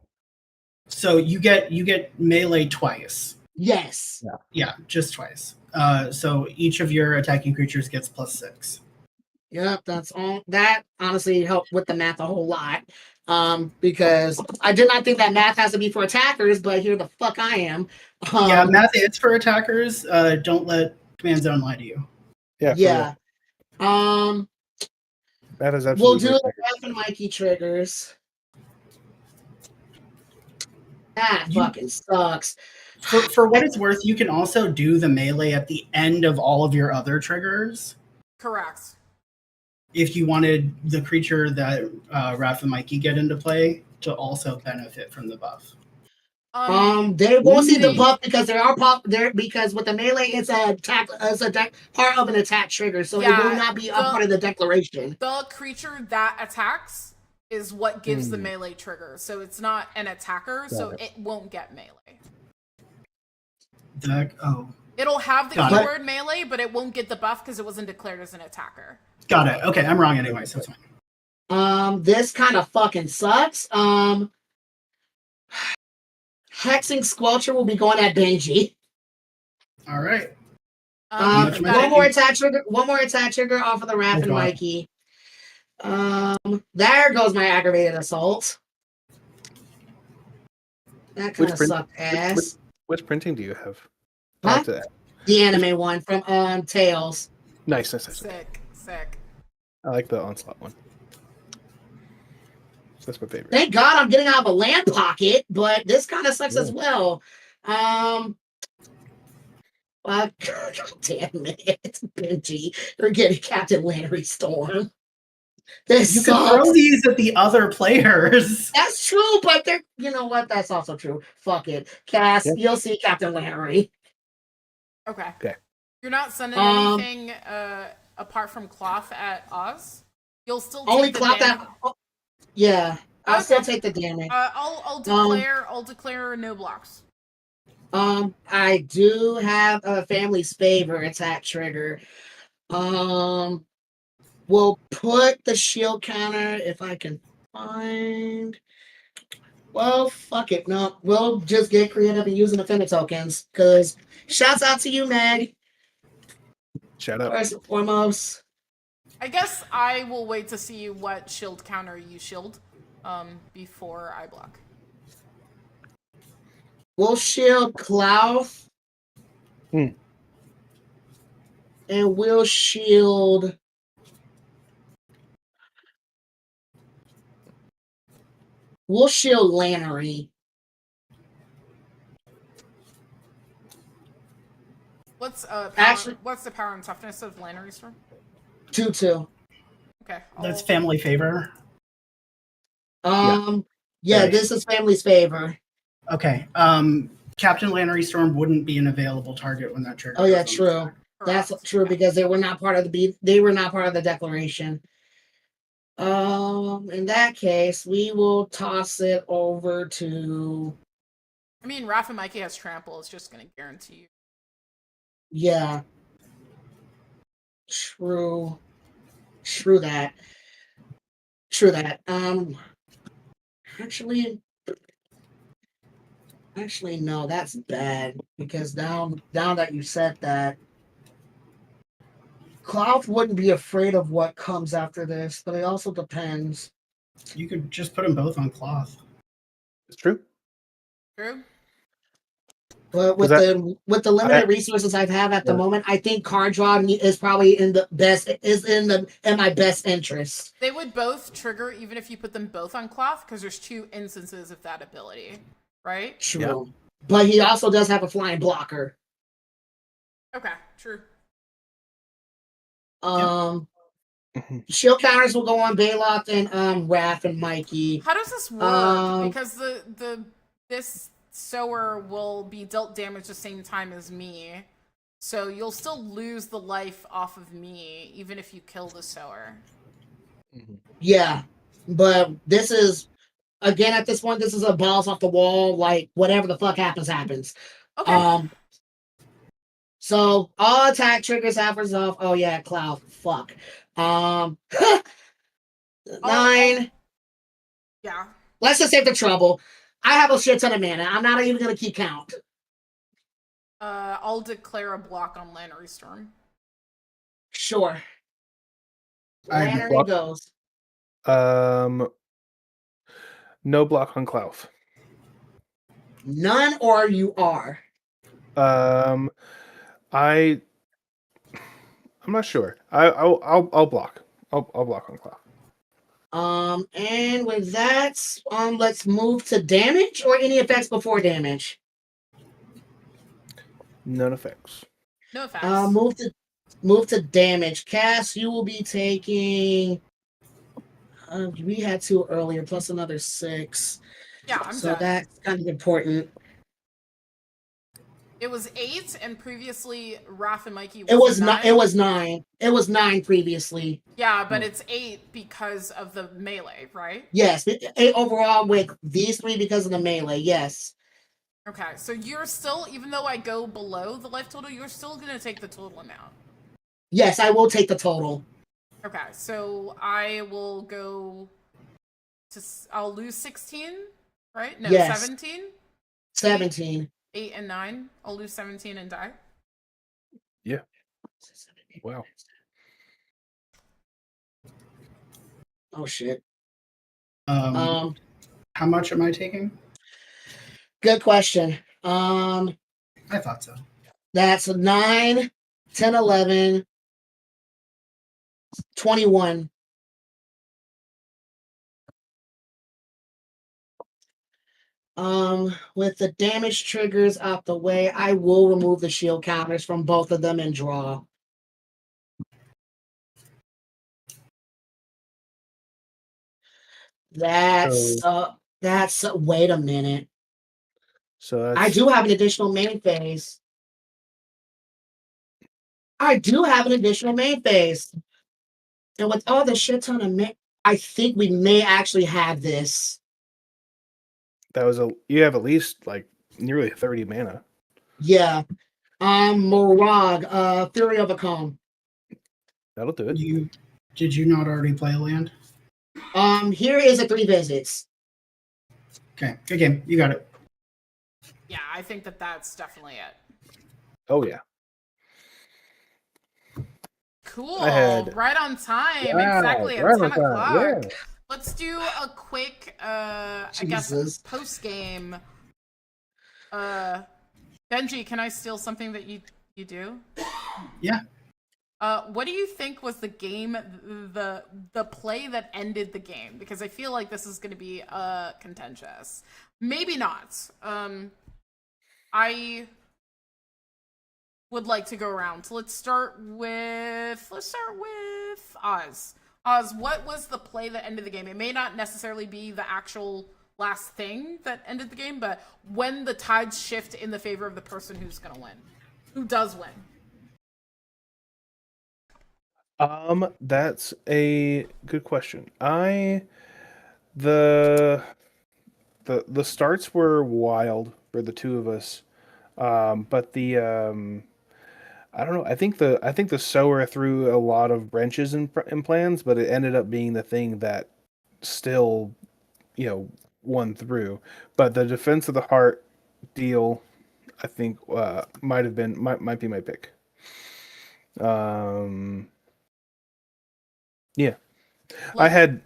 So you get melee twice. Yes. Yeah, just twice. So each of your attacking creatures gets +6. Yep, that's all. That honestly helped with the math a whole lot. Because I did not think that math has to be for attackers, but here the fuck I am. Yeah, math is for attackers. Don't let Command Zone lie to you. Yeah. That is absolutely. We'll do the Raph and Mikey triggers. That fucking sucks. For what it's worth, you can also do the melee at the end of all of your other triggers. Correct. If you wanted the creature that Raph and Mikey get into play to also benefit from the buff. They won't see the buff because they are there because with the melee it's a part of an attack trigger, so it will not be a part of the declaration. The creature that attacks is what gives the melee trigger, so it's not an attacker, so it won't get melee. It'll have the keyword melee, but it won't get the buff because it wasn't declared as an attacker. Got it. Okay, I'm wrong anyway, so it's fine. This kind of fucking sucks. Hexing Squelcher will be going at Benji. All right. One more attack trigger off of the Raph and Mikey. There goes my aggravated assault. That kind of sucked ass. Which printing do you have? Huh? The anime one from Tails. Nice. Sick. I like the Onslaught one. That's my favorite. Thank God I'm getting out of a land pocket, but this kind of sucks as well. God damn it, Benji. You're getting Captain Landry Storm. This you sucks. can throw these at the other players. That's true, but they're, you know what? That's also true. Fuck it. Cass, you'll see Captain Landry. Okay. You're not sending anything apart from cloth at Oz? You'll still take only the cloth damage? Yeah, I'll still take the damage. I'll declare no blocks. I do have a Family's Favor attack trigger. We'll put the shield counter if I can find. Well, fuck it. No, we'll just get creative and using Affinity tokens. Because shouts out to you, Meg. Shout out. First and foremost. I guess I will wait to see what shield counter you shield before I block. We'll shield Klauth. And we'll shield. We'll shield Lannery. What's the power and toughness of Lannery Storm? 2/2. Okay. That's Family Favor. This is Family's Favor. Okay. Captain Lannery Storm wouldn't be an available target when that trigger. Oh yeah, true. That's true because they were not part of the declaration. In that case, we will toss it over to. I mean, Raph and Mikey has trample. It's just going to guarantee you. Yeah. True that. Actually, no, that's bad because now that you said that, Cloud wouldn't be afraid of what comes after this, but it also depends. You could just put them both on cloth. It's true. True. But with the limited resources I have at the moment, I think card draw is probably in my best interest. They would both trigger even if you put them both on cloth because there's 2 instances of that ability, right? True. Yeah. But he also does have a flying blocker. Okay, true. Shield counters will go on Baylock and Raph and Mikey. How does this work? Because this sower will be dealt damage the same time as me. So you'll still lose the life off of me, even if you kill the sower. Yeah. But this is, again, at this point, this is a balls off the wall, like whatever the fuck happens. Okay. So all attack triggers have resolve. Oh yeah, Cloud. Fuck. 9. Yeah. Let's just save the trouble. I have a shit ton of mana. I'm not even gonna keep count. I'll declare a block on Lannery Storm. Sure. I Lannery goes. No block on Clough. None, or you are. I'm not sure. I'll block. I'll block on Clough. And with that, let's move to damage or any effects before damage. None effects. No effects. Move to damage. Cass, you will be taking. We had 2 earlier, plus another 6. Yeah, I'm so done. that's kind of important. It was 8, and previously Raph and Mikey It was 9. It was 9. It was 9 previously. Yeah, but it's 8 because of the melee, right? Yes, 8 overall with these 3 because of the melee. Yes. Okay, so you're still, even though I go below the life total, you're still gonna take the total amount. Yes, I will take the total. Okay, so I will go to. I'll lose 16, right? No, Yes. 17. 17. 8 and 9. I'll lose 17 and die. Yeah. Wow. Oh shit. How much am I taking? Good question. I thought so. That's 9, 10, 11, 21. With the damage triggers out the way, I will remove the shield counters from both of them and draw. That's wait a minute. So I do have an additional main phase. And with all the shit ton of I think we may actually have this. you have at least like nearly 30 mana. Yeah. Morag, Fury of a Calm. That'll do it. Did you not already play a land? Here is a 3 visits. Okay, good game. You got it. Yeah, I think that's definitely it. Oh yeah. Cool. Ahead. Right on time. Wow, Exactly at right 10 on time, o'clock. yeah. Let's do a quick, I guess, Jesus. post-game. Benji, can I steal something that you do? Yeah. What do you think was the game, the play that ended the game? Because I feel like this is going to be contentious. Maybe not. I would like to go around. So let's start with Oz. Oz, what was the play that ended the game? It may not necessarily be the actual last thing that ended the game, but when the tides shift in the favor of the person who's going to win. Who does win? That's a good question. The starts were wild for the 2 of us. But the I don't know. I think the sower threw a lot of wrenches in plans, but it ended up being the thing that still, won through. But the defense of the heart deal, I think, might be my pick. Yeah. I Like, had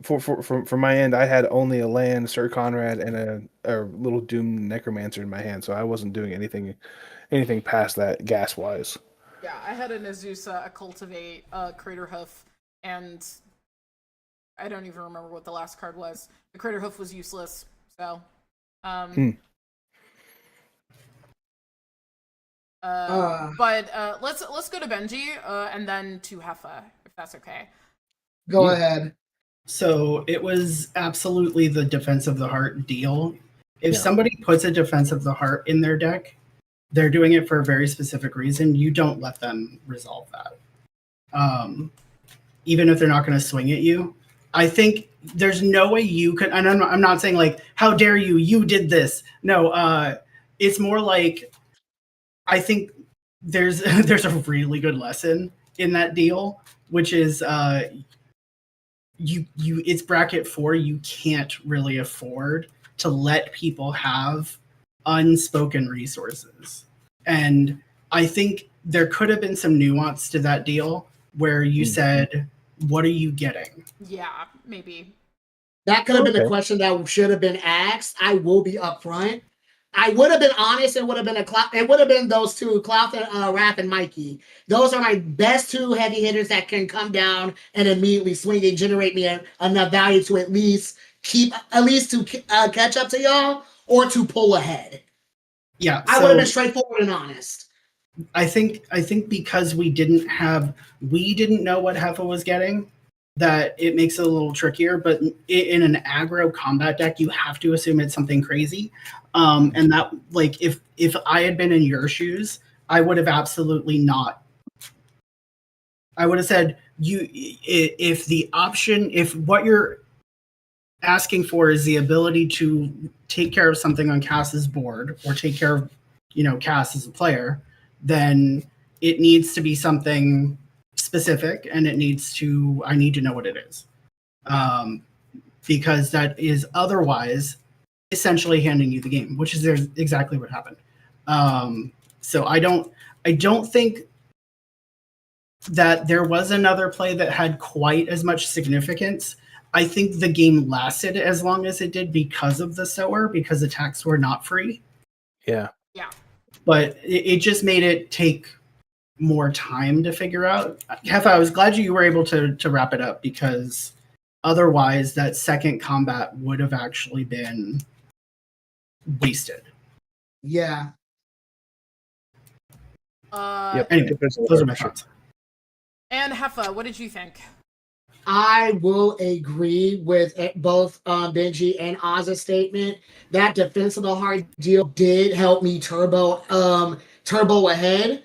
for my end, I had only a land, Sir Conrad, and a little Doom Necromancer in my hand, so I wasn't doing anything past that gas wise. yeah, I had an Azusa, a Cultivate, a Crater Hoof, and I don't even remember what the last card was. The Crater Hoof was useless, so Hmm. but let's go to Benji and then to Heffa, if that's okay. Go Yeah. ahead. So it was absolutely the Defense of the Heart deal. If Yeah. somebody puts a Defense of the Heart in their deck, they're doing it for a very specific reason. You don't let them resolve that. Even if they're not going to swing at you. I think there's no way you could, and I'm not saying like, how dare you, you did this. No, it's more like, I think there's there's a really good lesson in that deal, which is it's bracket 4. You can't really afford to let people have unspoken resources. And I think there could have been some nuance to that deal where you said, what are you getting? Yeah, maybe. That could have been the Okay. question that should have been asked. I will be upfront. I would have been honest. It would have been it would have been those two, Cloth and Raph and Mikey. Those are my best two heavy hitters that can come down and immediately swing and generate me enough value to at least catch up to y'all or to pull ahead. Yeah, I would have been straightforward and honest. I think because we didn't know what Heffa was getting, that it makes it a little trickier. But in an aggro combat deck, you have to assume it's something crazy. And that, like, if I had been in your shoes, I would have absolutely not. I would have said, if what you're asking for is the ability to take care of something on Cass's board or take care of, Cass as a player, then it needs to be something specific, and I need to know what it is. Because that is otherwise essentially handing you the game, which is exactly what happened. So I don't think that there was another play that had quite as much significance. I think the game lasted as long as it did because of the sower, because attacks were not free. Yeah. Yeah. But it just made it take more time to figure out. Heffa, I was glad you were able to wrap it up, because otherwise that second combat would have actually been wasted. Yeah. Yep. Anyway, those are my thoughts. And Heffa, what did you think? I will agree with both Benji and Oz's statement. That Defense of the Heart deal did help me turbo ahead.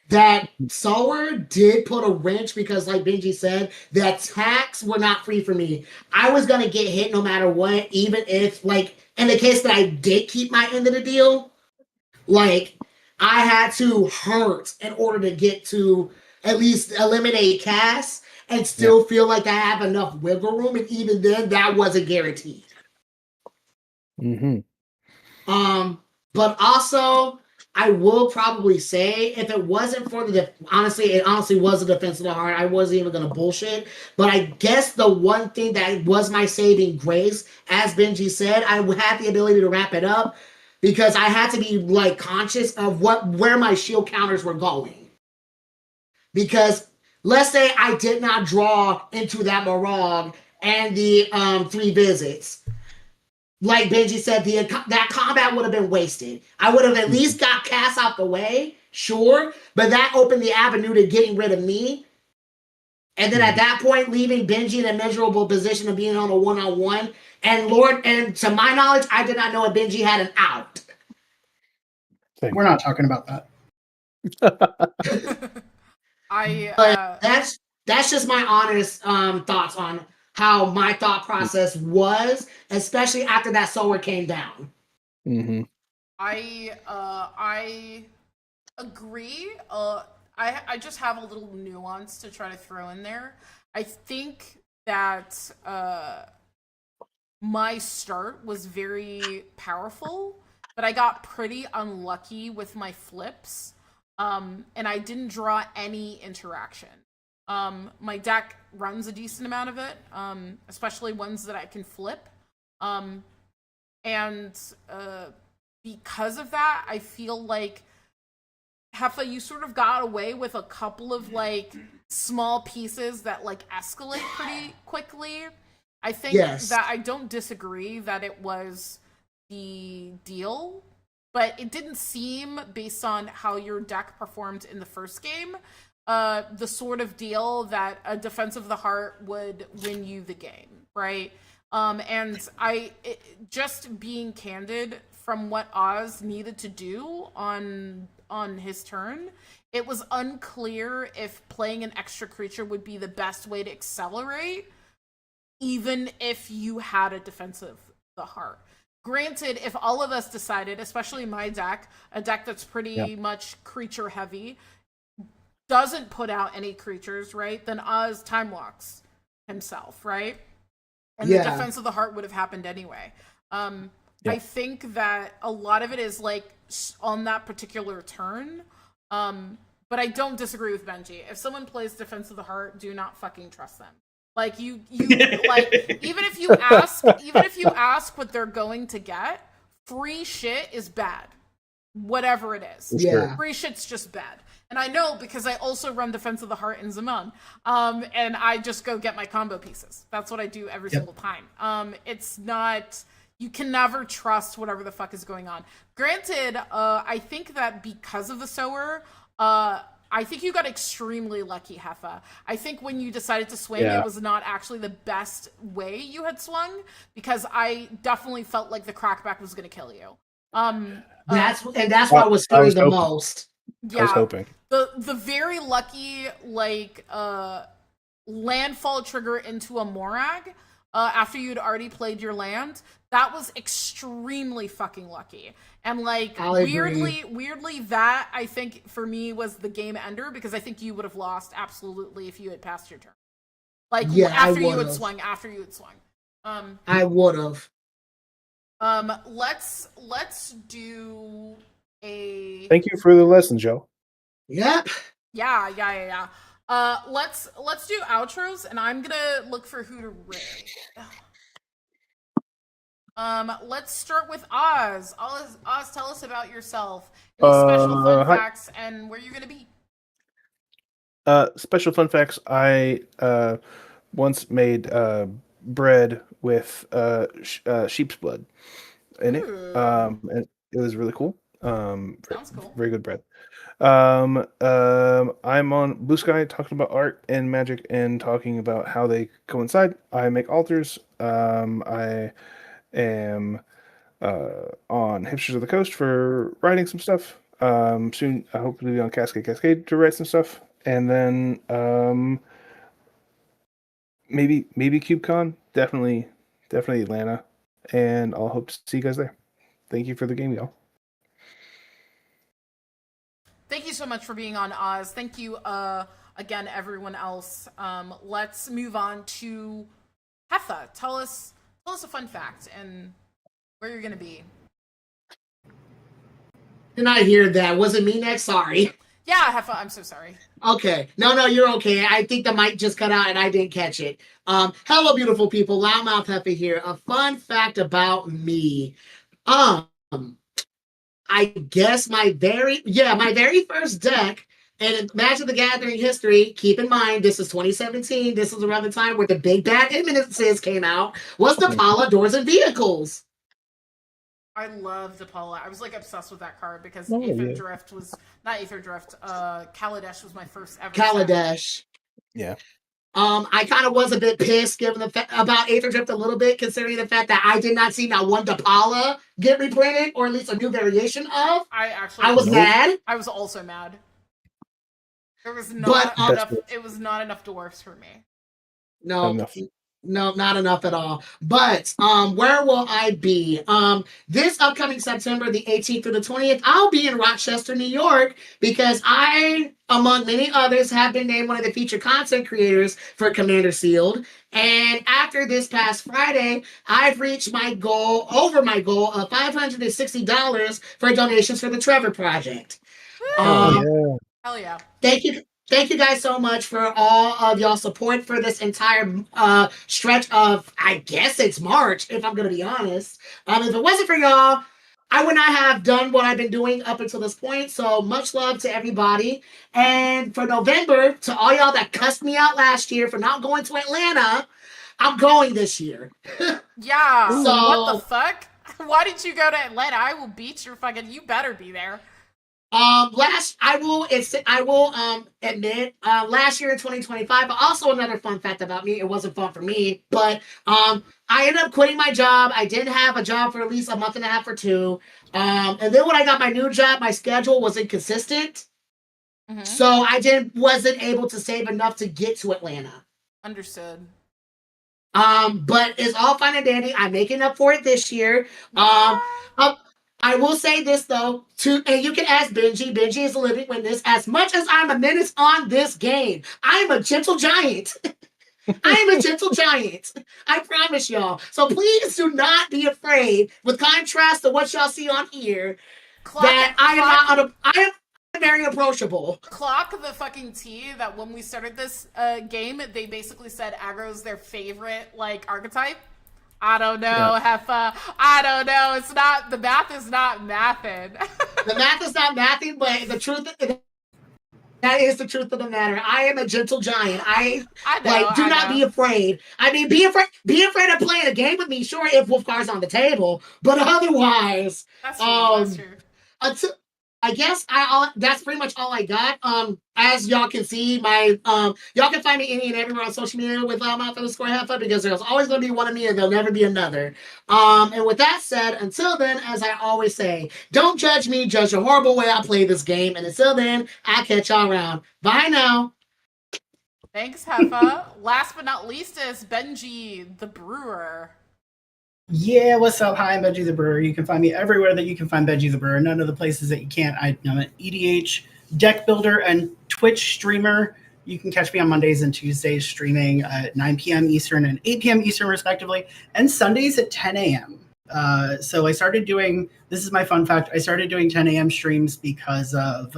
That sower did put a wrench because, like Benji said, the attacks were not free for me. I was gonna get hit no matter what, even if, like, in the case that I did keep my end of the deal, like, I had to hurt in order to get to at least eliminate Cass and still feel like I have enough wiggle room, and even then, that wasn't guaranteed. Mm-hmm. But also, I will probably say, if it wasn't for it honestly was a Defense of the Heart. I wasn't even gonna bullshit. But I guess the one thing that was my saving grace, as Benji said, I had the ability to wrap it up because I had to be, like, conscious of where my shield counters were going. Because let's say I did not draw into that Morog and the 3 visits. Like Benji said, that combat would have been wasted. I would have at least got Cass out the way, sure, but that opened the avenue to getting rid of me. And then at that point, leaving Benji in a miserable position of being on a one-on-one. And to my knowledge, I did not know if Benji had an out. We're not talking about that. But that's just my honest thoughts on how my thought process was, especially after that solar came down. Mm-hmm. I agree. I just have a little nuance to try to throw in there. I think that my start was very powerful, but I got pretty unlucky with my flips. And I didn't draw any interaction. My deck runs a decent amount of it, especially ones that I can flip. And because of that, I feel like Heffa, you sort of got away with a couple of like small pieces that like escalate pretty quickly. I think that I don't disagree that it was the deal, but it didn't seem, based on how your deck performed in the first game, the sort of deal that a Defense of the Heart would win you the game, right? And just being candid, from what Oz needed to do on his turn, it was unclear if playing an extra creature would be the best way to accelerate, even if you had a Defense of the Heart. Granted, if all of us decided, especially my deck, a deck that's pretty much creature heavy, doesn't put out any creatures, right? Then Oz time walks himself, right? And the Defense of the Heart would have happened anyway. I think that a lot of it is like on that particular turn. But I don't disagree with Benji. If someone plays Defense of the Heart, do not fucking trust them. Like you like even if you ask what they're going to get, free shit is bad. Whatever it is. Yeah. Free shit's just bad. And I know because I also run Defense of the Heart in Zaman. And I just go get my combo pieces. That's what I do every single time. It's not, you can never trust whatever the fuck is going on. Granted, I think that because of the Sower, I think you got extremely lucky, Heffa. I think when you decided to swing, it was not actually the best way you had swung, because I definitely felt like the crackback was going to kill you. That's why I was scared the most. I was hoping. The very lucky like landfall trigger into a Morag after you'd already played your land, that was extremely fucking lucky. And like weirdly that I think for me was the game ender, because I think you would have lost absolutely if you had passed your turn. Like after you had swung. I would have. Let's do a. Thank you for the lesson, Joe. Yep. Yeah. Let's do outros, and I'm gonna look for who to raid. Let's start with Oz. Oz, tell us about yourself, any special fun facts, and where you're gonna be. Special fun facts. I once made bread with sheep's blood in it. And it was really cool. Sounds cool. Very good bread. I'm on Blue Sky talking about art and magic and talking about how they coincide. I make altars. I am on Hipsters of the Coast for writing some stuff. Soon I hope to be on Cascade to write some stuff. And then maybe CubeCon, definitely Atlanta, and I'll hope to see you guys there. Thank you for the game, y'all. Thank you so much for being on, Oz. Thank you again, everyone else. Let's move on to Heffa. Tell us a fun fact and where you're gonna be. Did not hear that. Was it me next? Sorry. Yeah, Heffa, I'm so sorry. Okay. No, you're okay. I think the mic just cut out and I didn't catch it. Hello, beautiful people. Loudmouth Heffa here. A fun fact about me. I guess my very first deck, and in Magic the Gathering history, keep in mind, this is 2017. This is around the time where the Big Bad Imminences came out, was the Paula Doors and Vehicles. I love DePaula. I was like obsessed with that card because Kaladesh was my first ever. Kaladesh. Yeah. I kind of was a bit pissed given about Aether Drift a little bit, considering the fact that I did not see not one DePaula get reprinted, or at least a new variation of. I was mad. I was also mad. There was not enough. It was not enough dwarfs for me. No, not enough at all. But where will I be? This upcoming September, the 18th through the 20th, I'll be in Rochester, New York, because I, among many others, have been named one of the featured content creators for Commander Sealed. And after this past Friday, I've reached over my goal of $560 for donations for the Trevor Project. Hell yeah. Thank you. Thank you guys so much for all of y'all support for this entire stretch of, I guess it's March, if I'm going to be honest. If it wasn't for y'all, I would not have done what I've been doing up until this point. So much love to everybody. And for November, to all y'all that cussed me out last year for not going to Atlanta, I'm going this year. Yeah. So What the fuck? Why did you go to Atlanta? I will beat your fucking. You better be there. I will admit, last year in 2025, but also another fun fact about me, it wasn't fun for me, but I ended up quitting my job. I did have a job for at least a month and a half or two. And then when I got my new job, my schedule was inconsistent. Mm-hmm. So I wasn't able to save enough to get to Atlanta. Understood. But it's all fine and dandy. I'm making up for it this year. I will say this though, and you can ask Benji. Benji is a living witness. As much as I'm a menace on this game, I am a gentle giant. I am a gentle giant. I promise y'all. So please do not be afraid. With contrast to what y'all see on here, I am very approachable. Clock the fucking T that when we started this game, they basically said aggro's their favorite like archetype. I don't know, Heffa. I don't know. It's not, the math is not mathing. The math is not mathing, but the truth, that is the truth of the matter. I am a gentle giant. I know, do not be afraid. I mean, be afraid of playing a game with me, sure, if Wolfgar's on the table, but otherwise, that's true. I guess that's pretty much all I got. As y'all can see, y'all can find me any and everywhere on social media with _Heffa, because there's always gonna be one of me and there'll never be another. And with that said, until then, as I always say, don't judge me, judge the horrible way I play this game. And until then, I'll catch y'all around. Bye now. Thanks, Heffa. Last but not least is Benji the Brewer. Yeah, what's up? Hi, I'm Benji the Brewer. You can find me everywhere that you can find Benji the Brewer. None of the places that you can't. I'm an EDH deck builder and Twitch streamer. You can catch me on Mondays and Tuesdays streaming at 9 p.m. Eastern and 8 p.m. Eastern, respectively, and Sundays at 10 a.m. So I started doing, this is my fun fact, I started doing 10 a.m. streams because of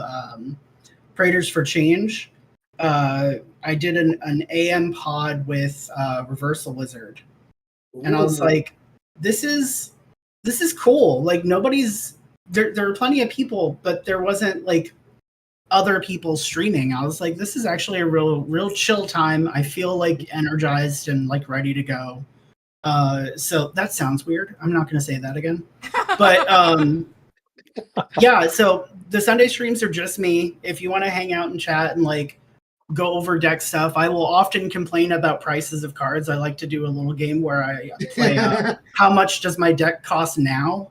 Praetors for Change. I did an AM pod with Reversal Wizard. And I was like, this is cool. Like there are plenty of people, but there wasn't like other people streaming. I was like, this is actually a real chill time. I feel like energized and like ready to go. So that sounds weird. I'm not going to say that again. But yeah, so the Sunday streams are just me. If you want to hang out and chat and like go over deck stuff, I will often complain about prices of cards. I like to do a little game where I play how much does my deck cost now,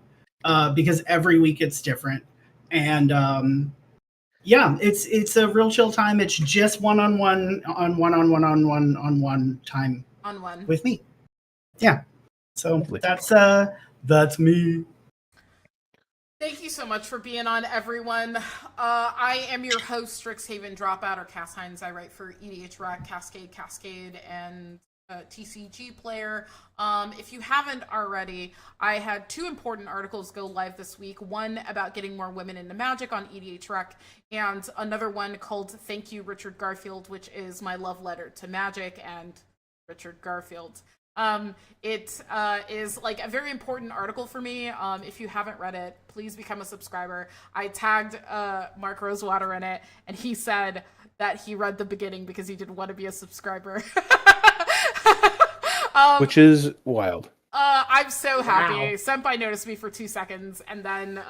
because every week it's different. And yeah, it's a real chill time. It's just one-on-one time with me. Yeah, so that's me. Thank you so much for being on, everyone. I am your host, StrixhavenDropout, or Cass Hines. I write for EDH Rack, Cascade, and TCG Player. If you haven't already, I had 2 important articles go live this week. One about getting more women into Magic on EDH Rack, and another one called Thank You, Richard Garfield, which is my love letter to Magic and Richard Garfield. It is like a very important article for me. If you haven't read it, please become a subscriber. I tagged Mark Rosewater in it, and he said that he read the beginning because he didn't want to be a subscriber. Which is wild. I'm so happy. Wow. Senpai noticed me for 2 seconds and then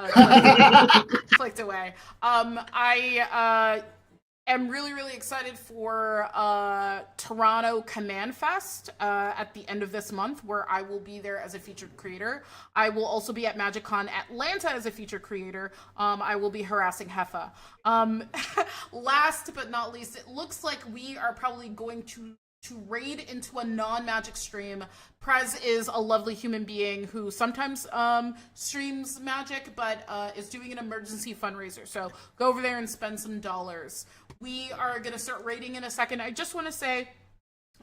clicked away. I am really excited for Toronto Command Fest at the end of this month, where I will be there as a featured creator. I will also be at MagicCon Atlanta as a featured creator. I will be harassing Heffa. Last but not least, it looks like we are probably going to raid into a non-Magic stream. Prez is a lovely human being who sometimes streams Magic, but is doing an emergency fundraiser. So go over there and spend some dollars. We are going to start raiding in a second. I just want to say,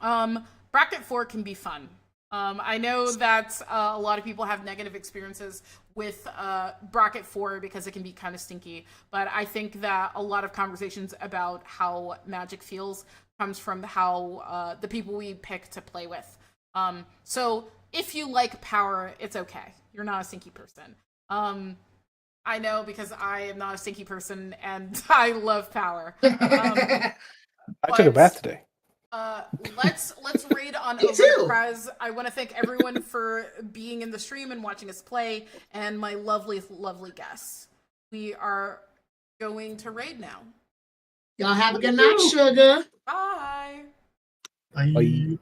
Bracket 4 can be fun. I know that a lot of people have negative experiences with bracket 4 because it can be kind of stinky, but I think that a lot of conversations about how Magic feels comes from how the people we pick to play with. So if you like power, it's okay. You're not a stinky person. I know because I am not a stinky person and I love power. I took a bath today. Let's raid on Me over too. to Prez. I want to thank everyone for being in the stream and watching us play, and my lovely, lovely guests. We are going to raid now. Y'all have a good night, sugar. Bye. Bye.